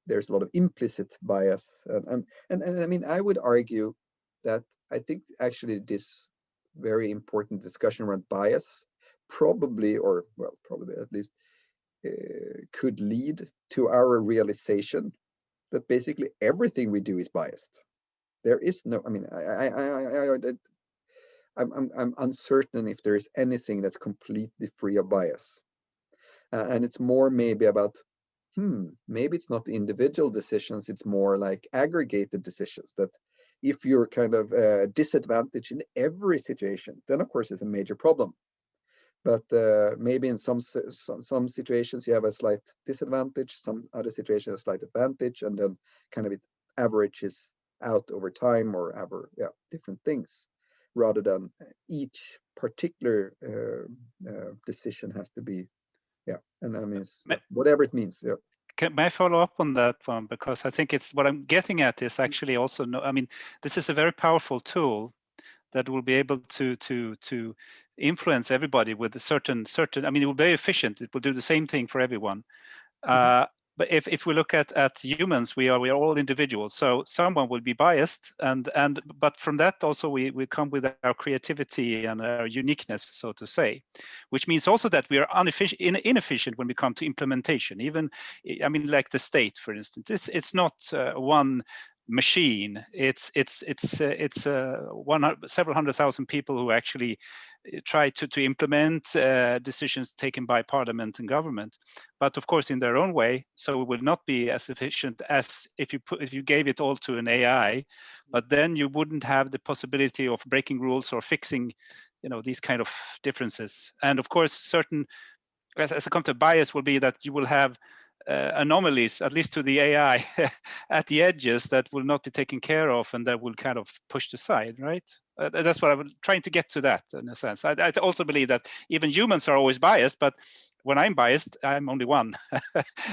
there's a lot of implicit bias, and I mean, I would argue that I think actually this very important discussion around bias probably, or well, probably at least, could lead to our realization that basically everything we do is biased. There is no, I mean, I'm uncertain if there is anything that's completely free of bias, and it's more maybe about, maybe it's not individual decisions, it's more like aggregated decisions, that if you're kind of disadvantaged in every situation, then of course it's a major problem. But maybe in some situations you have a slight disadvantage, some other situations a slight advantage, and then kind of it averages out over time, or different things, rather than each particular decision has to be, and I mean, whatever it means. May I follow up on that one? Because I think it's what I'm getting at is actually also, I mean, this is a very powerful tool that will be able to influence everybody with a certain, I mean, it will be very efficient. It will do the same thing for everyone. But if we look at humans, we are all individuals. So someone will be biased, but from that also we come with our creativity and our uniqueness, so to say, which means also that we are inefficient when we come to implementation. Even, I mean, like the state, for instance, it's not one machine. It's several 100,000 people who actually try to implement decisions taken by parliament and government, but of course in their own way. So it will not be as efficient as if you gave it all to an AI, but then you wouldn't have the possibility of breaking rules or fixing, these kind of differences. And of course, certain, as it comes to bias, will be that you will have anomalies, at least to the AI, at the edges that will not be taken care of, and that will kind of pushed aside, right? That's what I'm trying to get to, that in a sense. I also believe that even humans are always biased, but when I'm biased, I'm only one.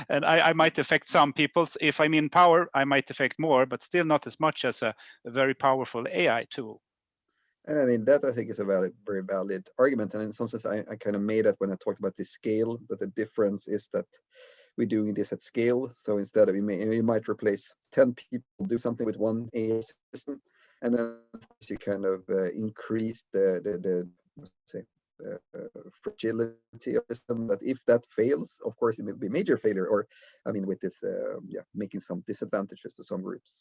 And I might affect some people. If I'm in power, I might affect more, but still not as much as a very powerful AI tool. And I mean, that I think is a very valid argument. And in some sense, I kind of made it when I talked about the scale, that the difference is that we're doing this at scale. So instead of, you might replace 10 people, do something with one AI system, and then of course you kind of increase the fragility of the system, that if that fails, of course it will be a major failure, or I mean, with this making some disadvantages to some groups.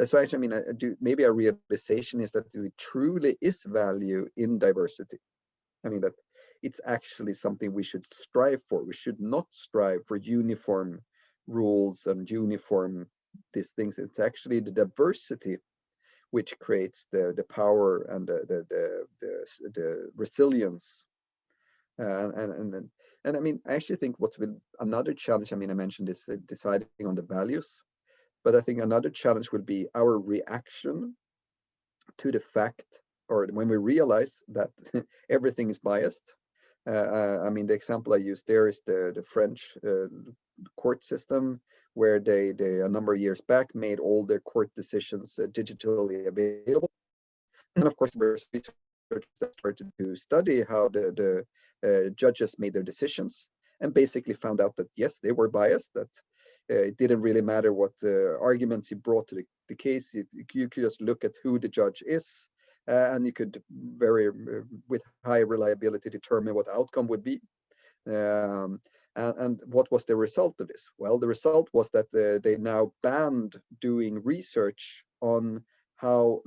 So actually, I mean, maybe a realization is that there truly is value in diversity. I mean, that it's actually something we should strive for. We should not strive for uniform rules and uniform these things. It's actually the diversity which creates the power and the resilience And I mean, I actually think what's been another challenge, I mean, I mentioned this deciding on the values, but I think another challenge will be our reaction to the fact, or when we realize that everything is biased. I mean, the example I used there is the French court system, where they a number of years back made all their court decisions digitally available. And of course, there's research that started to study how the judges made their decisions, and basically found out that yes, they were biased, that it didn't really matter what arguments he brought to the case. You could just look at who the judge is, and you could with high reliability determine what the outcome would be. And what was the result of this? Well, the result was that they now banned doing research on how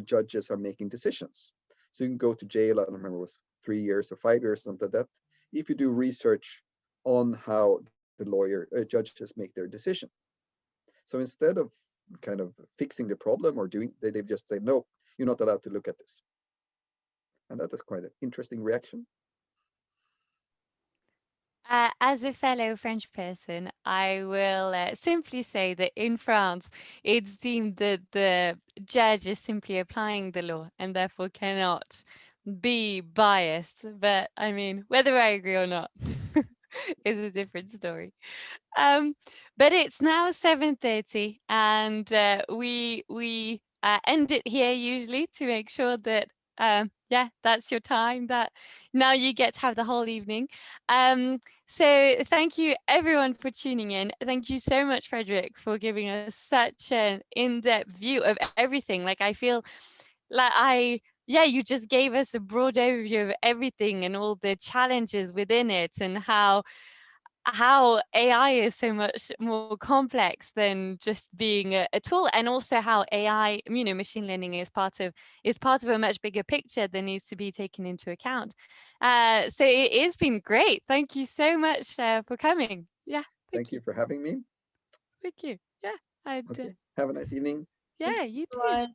judges are making decisions. So you can go to jail, I don't remember, it was 3 years or 5 years, something like that, if you do research on how the judges make their decision. So instead of kind of fixing the problem or doing, they just say, no, you're not allowed to look at this. And that is quite an interesting reaction. As a fellow French person, I will simply say that in France, it's deemed that the judge is simply applying the law and therefore cannot be biased. But I mean, whether I agree or not is a different story. But it's now 7:30, and we end it here usually to make sure that yeah, that's your time, that now you get to have the whole evening. So thank you everyone for tuning in. Thank you so much, Fredrik, for giving us such an in-depth view of everything. Like, I feel like yeah, you just gave us a broad overview of everything and all the challenges within it, and how AI is so much more complex than just being a tool, and also how AI, machine learning is part of a much bigger picture that needs to be taken into account. So it has been great. Thank you so much for coming. Yeah. Thank you for having me. Thank you. Yeah. Okay. Have a nice evening. Yeah, you too. Bye.